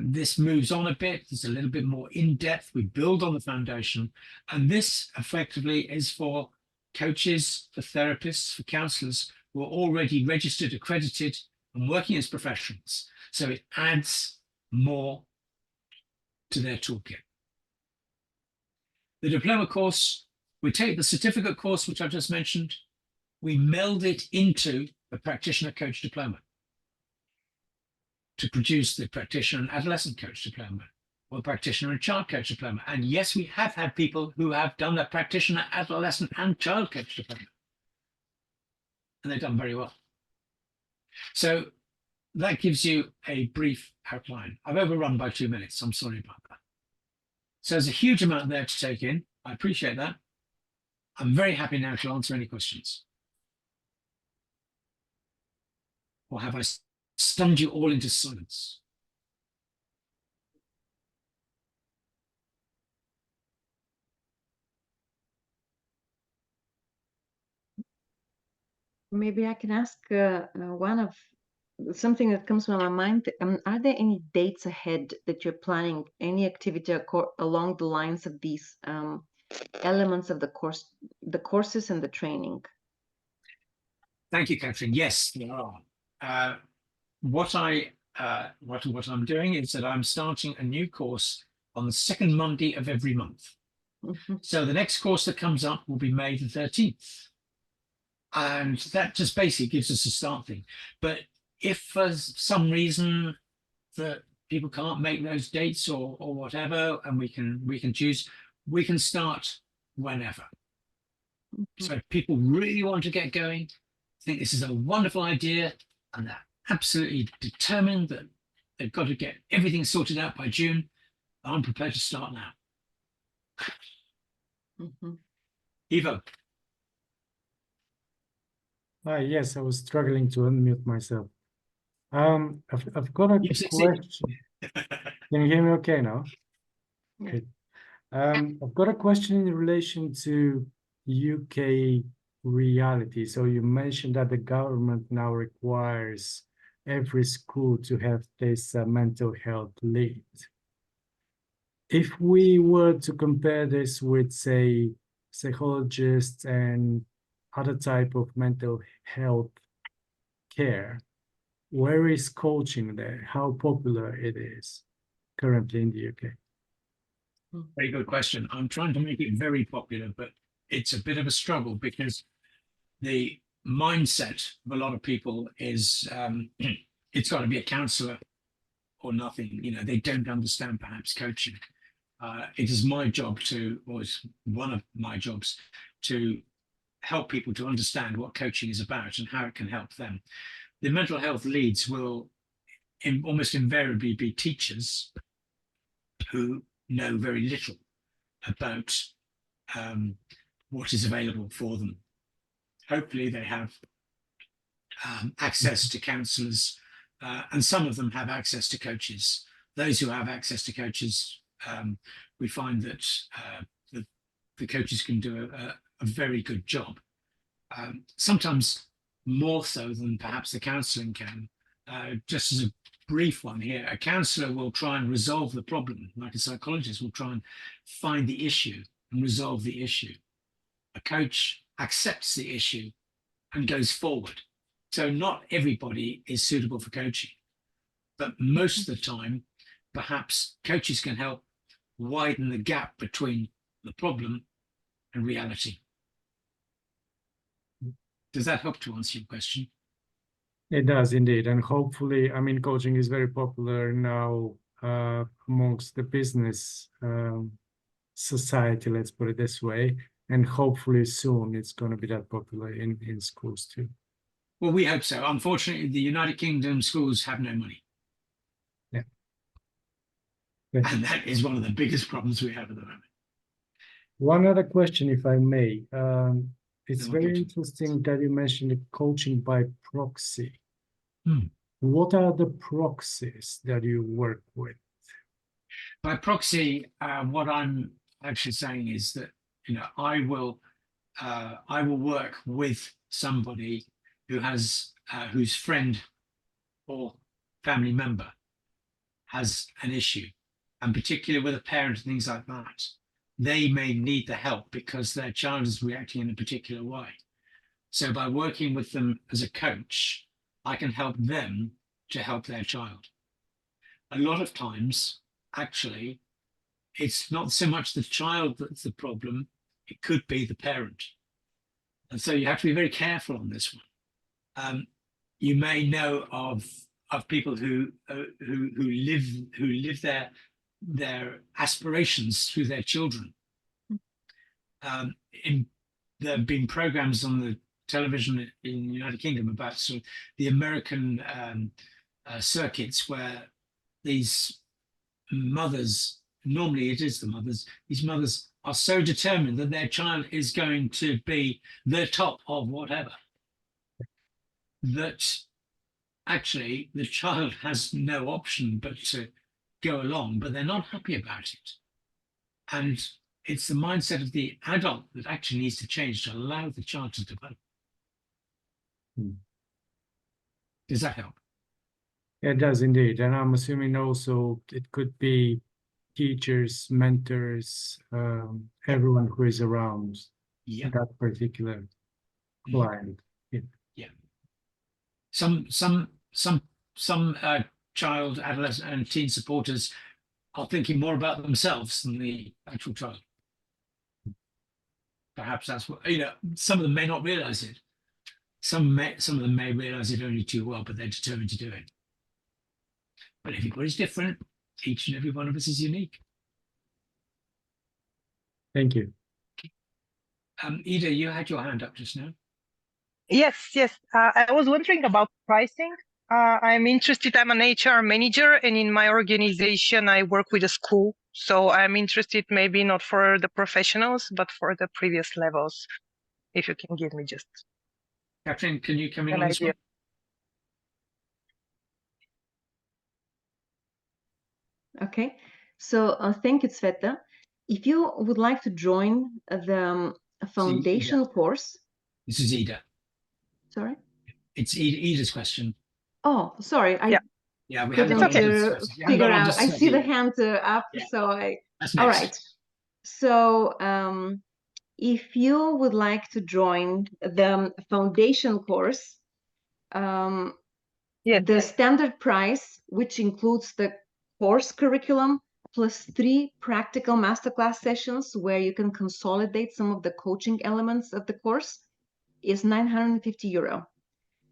This moves on a bit. It's a little bit more in-depth. We build on the foundation. And this effectively is for coaches, for therapists, for counselors who are already registered, accredited, and working as professionals. So it adds more to their toolkit. The diploma course, we take the certificate course, which I've just mentioned, we meld it into the practitioner coach diploma to produce the practitioner and adolescent coach diploma or practitioner and child coach diploma. And yes, we have had people who have done the practitioner, adolescent and child coach diploma. And they've done very well. So that gives you a brief outline. I've overrun by 2 minutes. I'm sorry about that. So there's a huge amount there to take in. I appreciate that. I'm very happy now to answer any questions. Or have I stunned you all into silence? Maybe I can ask one of something that comes to my mind. Are there any dates ahead that you're planning, any activity along the lines of these elements of the course, the courses and the training? Thank you, Catherine. Yes, there are. What I'm doing is that I'm starting a new course on the second Monday of every month. Mm-hmm. So the next course that comes up will be May the 13th. And that just basically gives us a start thing. But if for some reason that people can't make those dates or whatever, and we can choose, we can start whenever. Mm-hmm. So if people really want to get going, think this is a wonderful idea, and they're absolutely determined that they've got to get everything sorted out by June, I'm prepared to start now. Mm-hmm. Ivo. Yes, I was struggling to unmute myself. I've got a question. Can you hear me okay now? Yeah. I've got a question in relation to UK reality. So you mentioned that the government now requires every school to have this mental health lead. If we were to compare this with, say, psychologists and other type of mental health care, where is coaching there? How popular it is currently in the UK? Very good question. I'm trying to make it very popular, but it's a bit of a struggle because the mindset of a lot of people is it's got to be a counselor or nothing. They don't understand perhaps coaching. It is my job or it's one of my jobs to help people to understand what coaching is about and how it can help them. The mental health leads will almost invariably be teachers who know very little about what is available for them. Hopefully they have access to counsellors, and some of them have access to coaches. Those who have access to coaches, we find that the coaches can do a very good job sometimes more so than perhaps the counselling can. Just as a brief one here, a counsellor will try and resolve the problem, like a psychologist will try and find the issue and resolve the issue. A coach accepts the issue and goes forward. So not everybody is suitable for coaching, but most of the time, perhaps coaches can help widen the gap between the problem and reality. Does that help to answer your question? It does indeed. And hopefully, I mean, coaching is very popular now amongst the business society, let's put it this way. And hopefully soon it's going to be that popular in schools too. Well, we hope so. Unfortunately, the United Kingdom schools have no money. Yeah. And that is one of the biggest problems we have at the moment. One other question, if I may. It's No, very okay. interesting that you mentioned the coaching by proxy. Hmm. What are the proxies that you work with? By proxy, what I'm actually saying is that, you know, I will work with somebody who has whose friend or family member has an issue, and particularly with a parent and things like that. They may need the help because their child is reacting in a particular way. So by working with them as a coach, I can help them to help their child. A lot of times, actually, it's not so much the child that's the problem, it could be the parent. And so you have to be very careful on this one. You may know of people who live their aspirations through their children. There have been programs on the television in the United Kingdom about sort of the American circuits where these mothers, normally it is the mothers, these mothers are so determined that their child is going to be the top of whatever, that actually the child has no option but to go along, but they're not happy about it. And it's the mindset of the adult that actually needs to change to allow the child to develop. Does that help? It does indeed. And I'm assuming also it could be teachers, mentors, everyone who is around that particular client. Yeah. Some child, adolescent, and teen supporters are thinking more about themselves than the actual child. Perhaps that's what, you know, some of them may not realize it. Some of them may realize it only too well, but they're determined to do it. But everybody's different. Each and every one of us is unique. Thank you. Ida, you had your hand up just now. Yes. I was wondering about pricing. I'm interested. I'm an HR manager, and in my organization, I work with a school. So I'm interested, maybe not for the professionals, but for the previous levels. If you can give me just Catherine, can you come in an on this idea. one? Okay, so thank you, Sveta. If you would like to join the foundation course. This is Ida. Sorry? It's Ida's question. Oh, sorry. Yeah, we couldn't figure out. I see the hand up, so all right. So if you would like to join the foundation course, the standard price, which includes the course curriculum plus 3 practical masterclass sessions where you can consolidate some of the coaching elements of the course, is €950.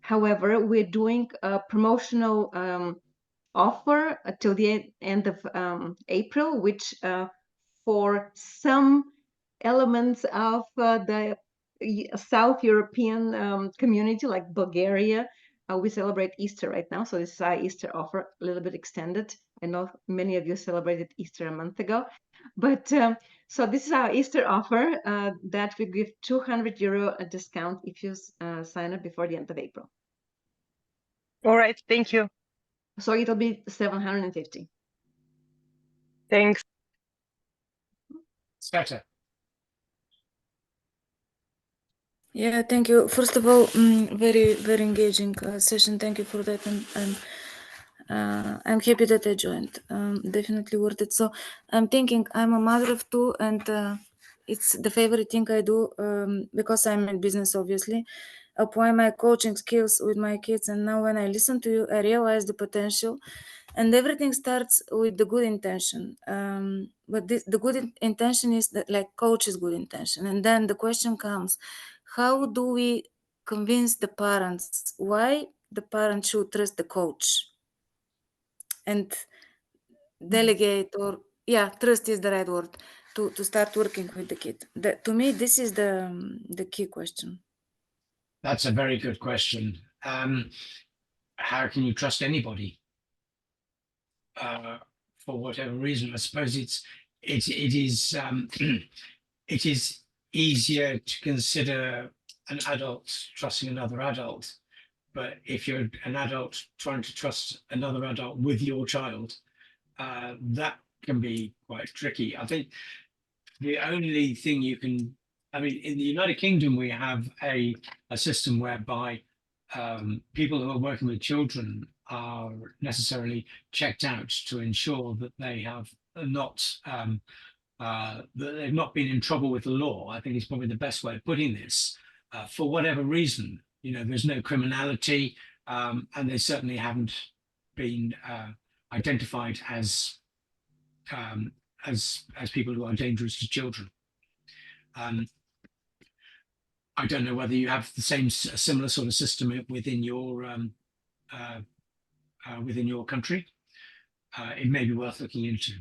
However, we're doing a promotional offer till the end of April, which for some elements of the South European community, like Bulgaria, we celebrate Easter right now. So this is our Easter offer, a little bit extended. I know many of you celebrated Easter a month ago, but so this is our Easter offer that we give €200 a discount if you sign up before the end of April. All right, thank you. So it'll be 750. Thanks. It's better. Yeah, thank you. First of all, very, very engaging session. Thank you for that. And I'm happy that I joined. Definitely worth it. So I'm thinking I'm a mother of two, and it's the favorite thing I do because I'm in business, obviously. Apply my coaching skills with my kids. And now when I listen to you, I realize the potential. And everything starts with the good intention. But the good intention is that, like, coach is good intention. And then the question comes, how do we convince the parents why the parent should trust the coach and delegate, or trust is the right word, to start working with the kid? To me, this is the key question. That's a very good question. How can you trust anybody for whatever reason? I suppose it is it is easier to consider an adult trusting another adult, but if you're an adult trying to trust another adult with your child, that can be quite tricky. I think the only thing you can, I mean, in the United Kingdom, we have a system whereby people who are working with children are necessarily checked out to ensure that they have not that they've not been in trouble with the law. I think is probably the best way of putting this. For whatever reason, there's no criminality, and they certainly haven't been identified as people who are dangerous to children. I don't know whether you have the same similar sort of system within your country. It may be worth looking into.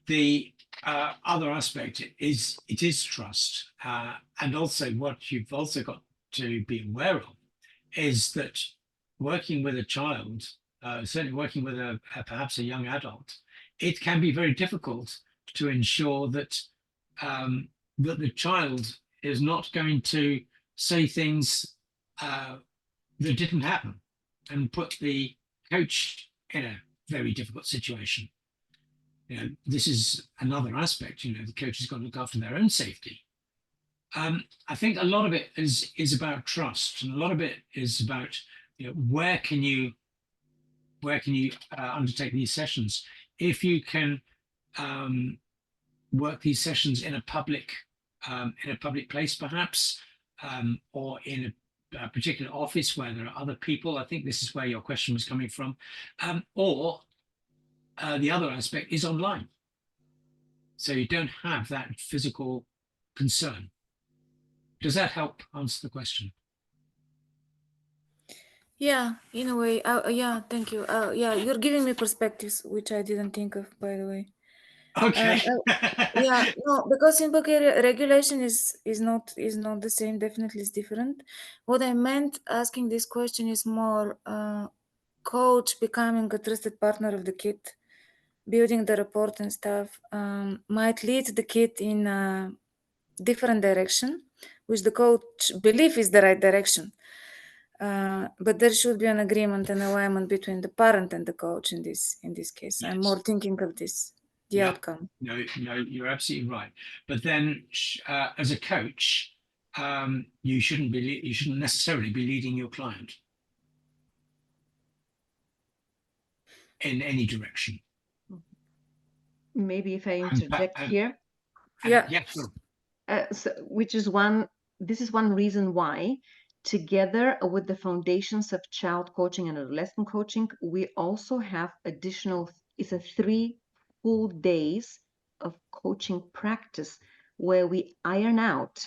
The other aspect is it is trust, and also what you've also got to be aware of is that working with a child, certainly working with perhaps a young adult, it can be very difficult to ensure that that the child is not going to say things that didn't happen and put the coach in a very difficult situation. This is another aspect. The coach has got to look after their own safety. I think a lot of it is about trust, and a lot of it is about where can you undertake these sessions. If you can work these sessions in a public place, perhaps, or in a particular office where there are other people. I think this is where your question was coming from, or the other aspect is online, so you don't have that physical concern. Does that help answer the question? Yeah, in a way. Yeah, thank you. Yeah, you're giving me perspectives which I didn't think of, by the way. Okay. Yeah, no, because in Bulgaria regulation is not the same. Definitely, is different. What I meant asking this question is more coach becoming a trusted partner of the kid, building the rapport and stuff, might lead the kid in a different direction, which the coach believe is the right direction. But there should be an agreement and alignment between the parent and the coach in this case. Yes. I'm more thinking of this, the outcome. No, you're absolutely right. But then, as a coach, you shouldn't necessarily be leading your client in any direction. Maybe if I interject here. Yeah. Sure. This is one reason why, together with the foundations of child coaching and adolescent coaching, we also have it's a 3 full days of coaching practice where we iron out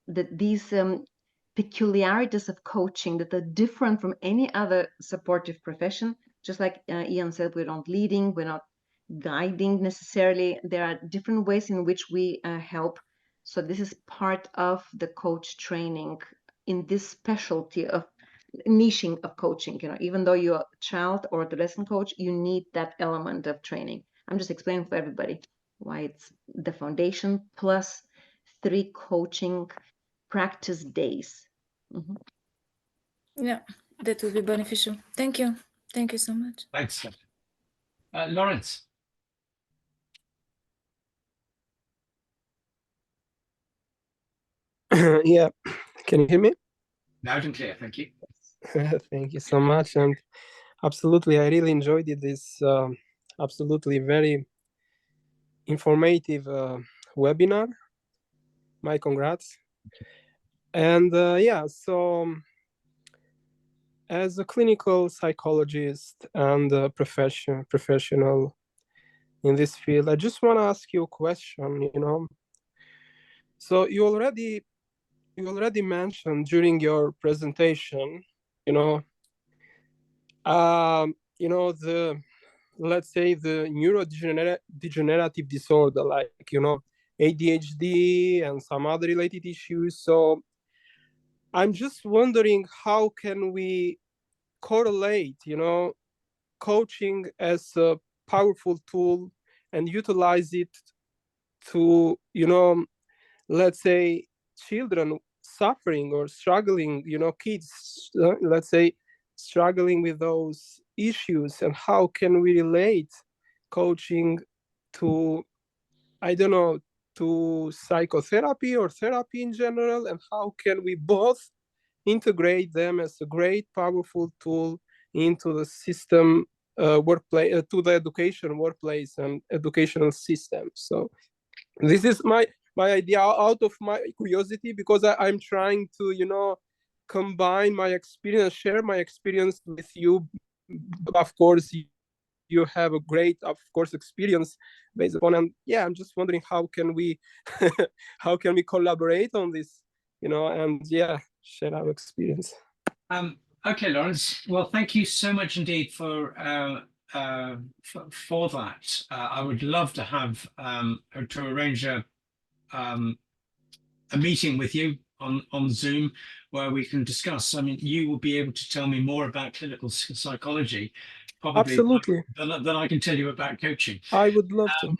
these peculiarities of coaching that are different from any other supportive profession. Just like Ian said, we're not leading, we're not guiding necessarily. There are different ways in which we help. So this is part of the coach training in this specialty of niching of coaching. Even though you're a child or adolescent coach, you need that element of training. I'm just explaining for everybody why it's the foundation plus 3 coaching practice days. Mm-hmm. Yeah, that will be beneficial. Thank you so much. Thanks, Lawrence. Yeah, Can you hear me? Loud and clear, thank you. Thank you so much. And absolutely, I really enjoyed it. This absolutely very informative webinar. My congrats. And yeah, so as a clinical psychologist and a professional in this field, I just want to ask you a question, So you already mentioned during your presentation, let's say the neurodegenerative disorder, like, ADHD and some other related issues. So I'm just wondering, how can we correlate, coaching as a powerful tool and utilize it to, let's say, children suffering or struggling, kids, let's say, struggling with those issues, and how can we relate coaching to, I don't know, to psychotherapy or therapy in general, and how can we both integrate them as a great, powerful tool into the system, workplace, to the education workplace and educational system. So this is my idea out of my curiosity, because I'm trying to, combine my experience, share my experience with you. Of course, you have a great, of course, experience based upon, and yeah, I'm just wondering, how can we how can we collaborate on this, and yeah, share our experience. Okay, Lawrence. Well, thank you so much indeed for that. I would love to have to arrange a meeting with you on Zoom where we can discuss. I mean, you will be able to tell me more about clinical psychology, probably Absolutely. than I can tell you about coaching. I would love to.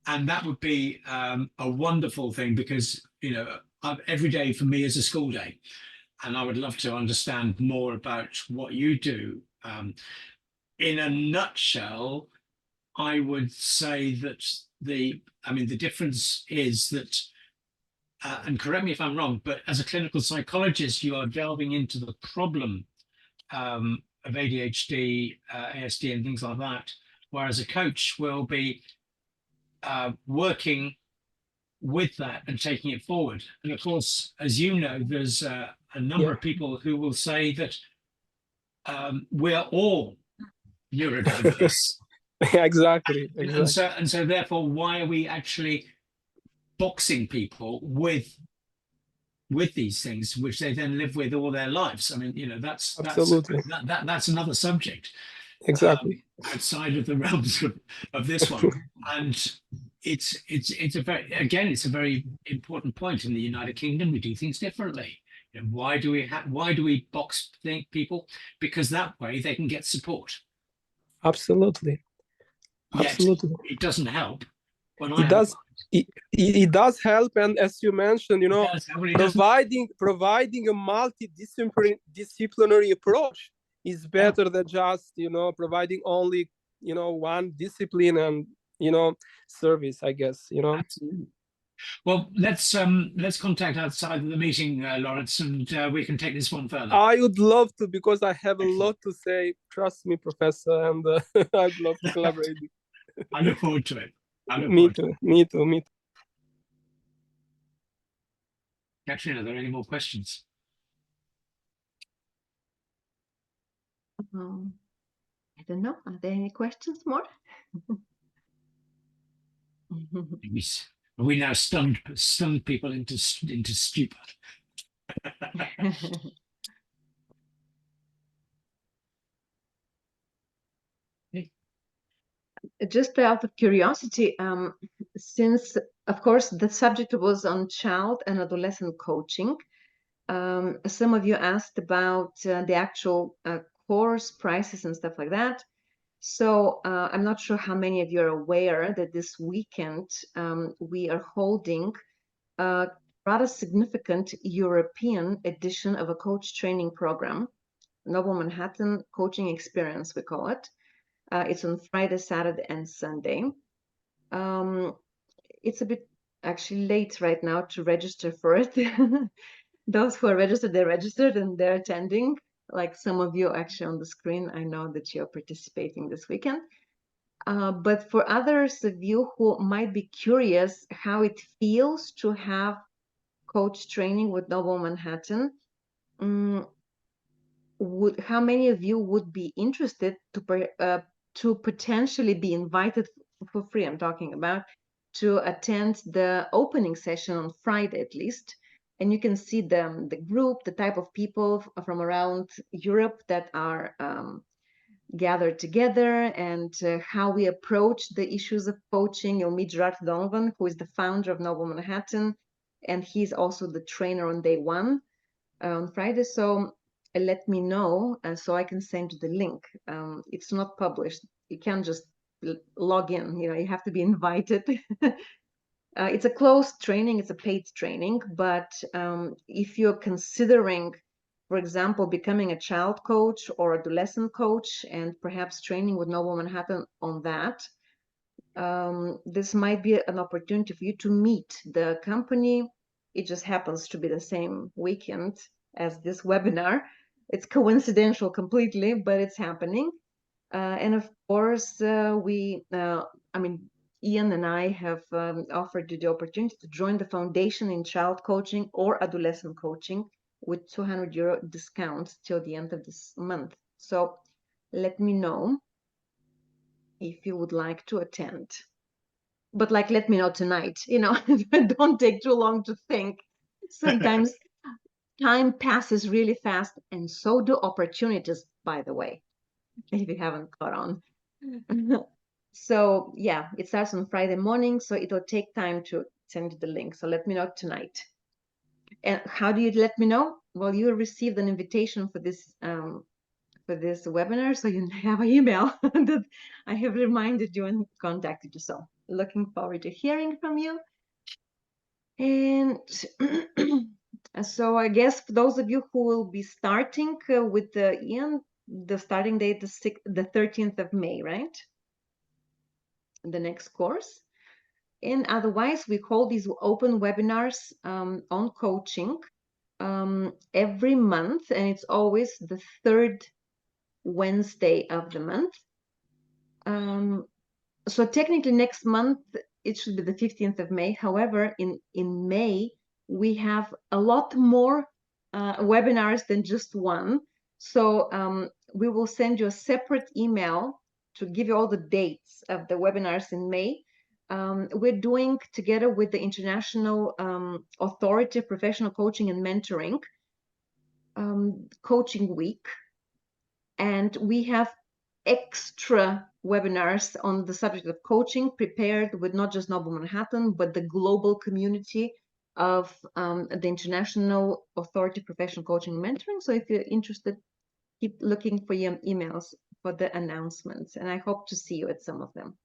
And that would be a wonderful thing, because every day for me is a school day, and I would love to understand more about what you do. In a nutshell, I would say that the difference is that, and correct me if I'm wrong, but as a clinical psychologist, you are delving into the problem of ADHD, ASD, and things like that, whereas a coach will be working with that and taking it forward. And of course, as you know, there's a number of people who will say that we're all neurodiverse. Exactly. And so therefore, why are we actually boxing people with these things, which they then live with all their lives? I mean, that's another subject. Exactly. Outside of the realms of this one. And it's a very important point. In the United Kingdom, we do things differently. Why do we box people? Because that way they can get support. Absolutely. Yet it doesn't help. It does help, and as you mentioned, providing a multidisciplinary approach is better than just providing only one discipline and service, I guess. Absolutely. Well, let's contact outside of the meeting, Lawrence, and we can take this one further. I would love to, because I have a lot to say. Trust me, Professor, and I'd love to collaborate. I look forward to it. Me too. Katrina, are there any more questions? I don't know. Are there any questions more? We now stunned people into stupor. Just out of curiosity, since, of course, the subject was on child and adolescent coaching, some of you asked about the actual course prices and stuff like that. So I'm not sure how many of you are aware that this weekend we are holding a rather significant European edition of a coach training program, Novel Manhattan Coaching Experience, we call it. It's on Friday, Saturday, and Sunday. It's a bit actually late right now to register for it. those who are registered, they're registered and they're attending. Like some of you actually on the screen, I know that you're participating this weekend. But for others of you who might be curious how it feels to have coach training with Noble Manhattan, how many of you would be interested to potentially be invited for free? I'm talking about to attend the opening session on Friday at least, and you can see the group, the type of people from around Europe that are gathered together, and how we approach the issues of coaching. You'll meet Gerard Donovan, who is the founder of Noble Manhattan, and he's also the trainer on day one on Friday. So let me know so I can send you the link. It's not published. You can't just log in. You have to be invited. It's a closed training. It's a paid training. But if you're considering, for example, becoming a child coach or adolescent coach and perhaps training with Noble Manhattan on that, this might be an opportunity for you to meet the company. It just happens to be the same weekend as this webinar. It's coincidental completely, but it's happening. And of course, Ian and I have offered you the opportunity to join the foundation in child coaching or adolescent coaching with €200 discount till the end of this month. So let me know if you would like to attend. But let me know tonight, don't take too long to think. Sometimes time passes really fast, and so do opportunities, by the way, if you haven't caught on. So yeah, it starts on Friday morning, so it'll take time to send you the link. So let me know tonight. And how do you let me know? Well, you received an invitation for this webinar, so you have an email that I have reminded you and contacted you. So looking forward to hearing from you. And so I guess for those of you who will be starting with Ian, the starting date is the 13th of May, right? The next course. And otherwise, we hold these open webinars on coaching every month, and it's always the third Wednesday of the month. So technically next month, it should be the 15th of May. However, in May, we have a lot more webinars than just one. So we will send you a separate email to give you all the dates of the webinars in May. We're doing together with the International Authority of Professional Coaching and Mentoring Coaching Week. And we have extra webinars on the subject of coaching prepared with not just Noble Manhattan, but the global community of the International Authority of Professional Coaching and Mentoring. So if you're interested, keep looking for your emails for the announcements, and I hope to see you at some of them.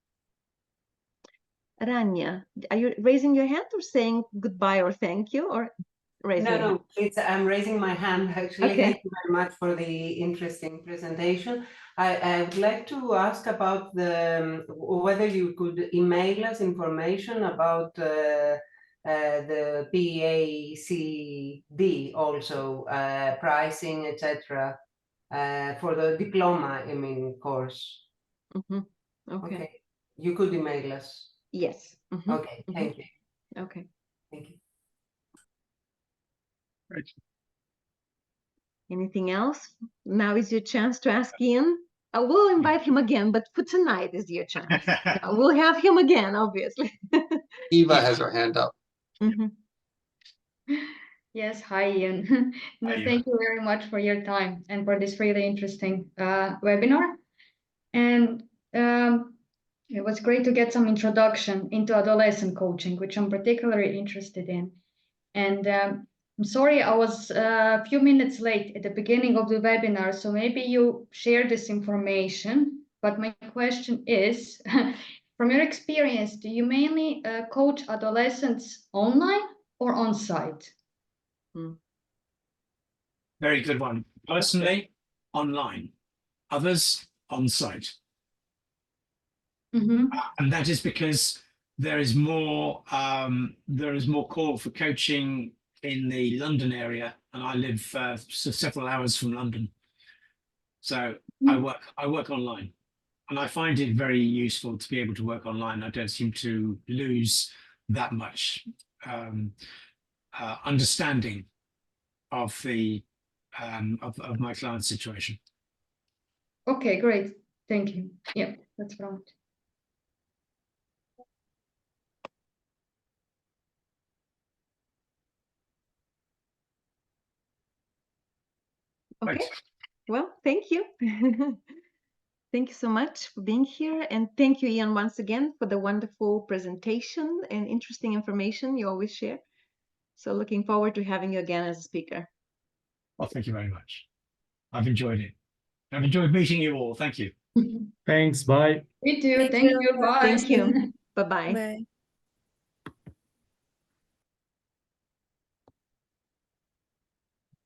Rania, are you raising your hand or saying goodbye or thank you, or raising your hand? I'm raising my hand actually. Okay. Thank you very much for the interesting presentation. I would like to ask about whether you could email us information about the PACD also, pricing, etc. For the diploma, course. Mm-hmm. Okay. You could email us. Yes. Mm-hmm. Okay, thank you. Okay. Thank you. Right. Anything else? Now is your chance to ask Ian. I will invite him again, but for tonight is your chance. We'll have him again, obviously. Eva has her hand up. Mm-hmm. Yes, hi Ian. Hi, Eva. Thank you very much for your time and for this really interesting webinar. And it was great to get some introduction into adolescent coaching, which I'm particularly interested in. And I'm sorry I was a few minutes late at the beginning of the webinar, so maybe you share this information. But my question is, from your experience, do you mainly coach adolescents online or on-site? Very good one. Personally, online. Others, on-site. Mm-hmm. And that is because there is more call for coaching in the London area and I live several hours from London. So I work online, and I find it very useful to be able to work online. I don't seem to lose that much understanding of the of my client's situation. Okay, great. Thank you. Yeah, that's right. Okay. Right. Well, thank you. Thank you so much for being here. And thank you, Ian, once again for the wonderful presentation and interesting information you always share. So looking forward to having you again as a speaker. Well, thank you very much. I've enjoyed it. I've enjoyed meeting you all. Thank you. Thanks. Bye. Me too. Thank you. Bye. Thank you. Bye-bye. Bye.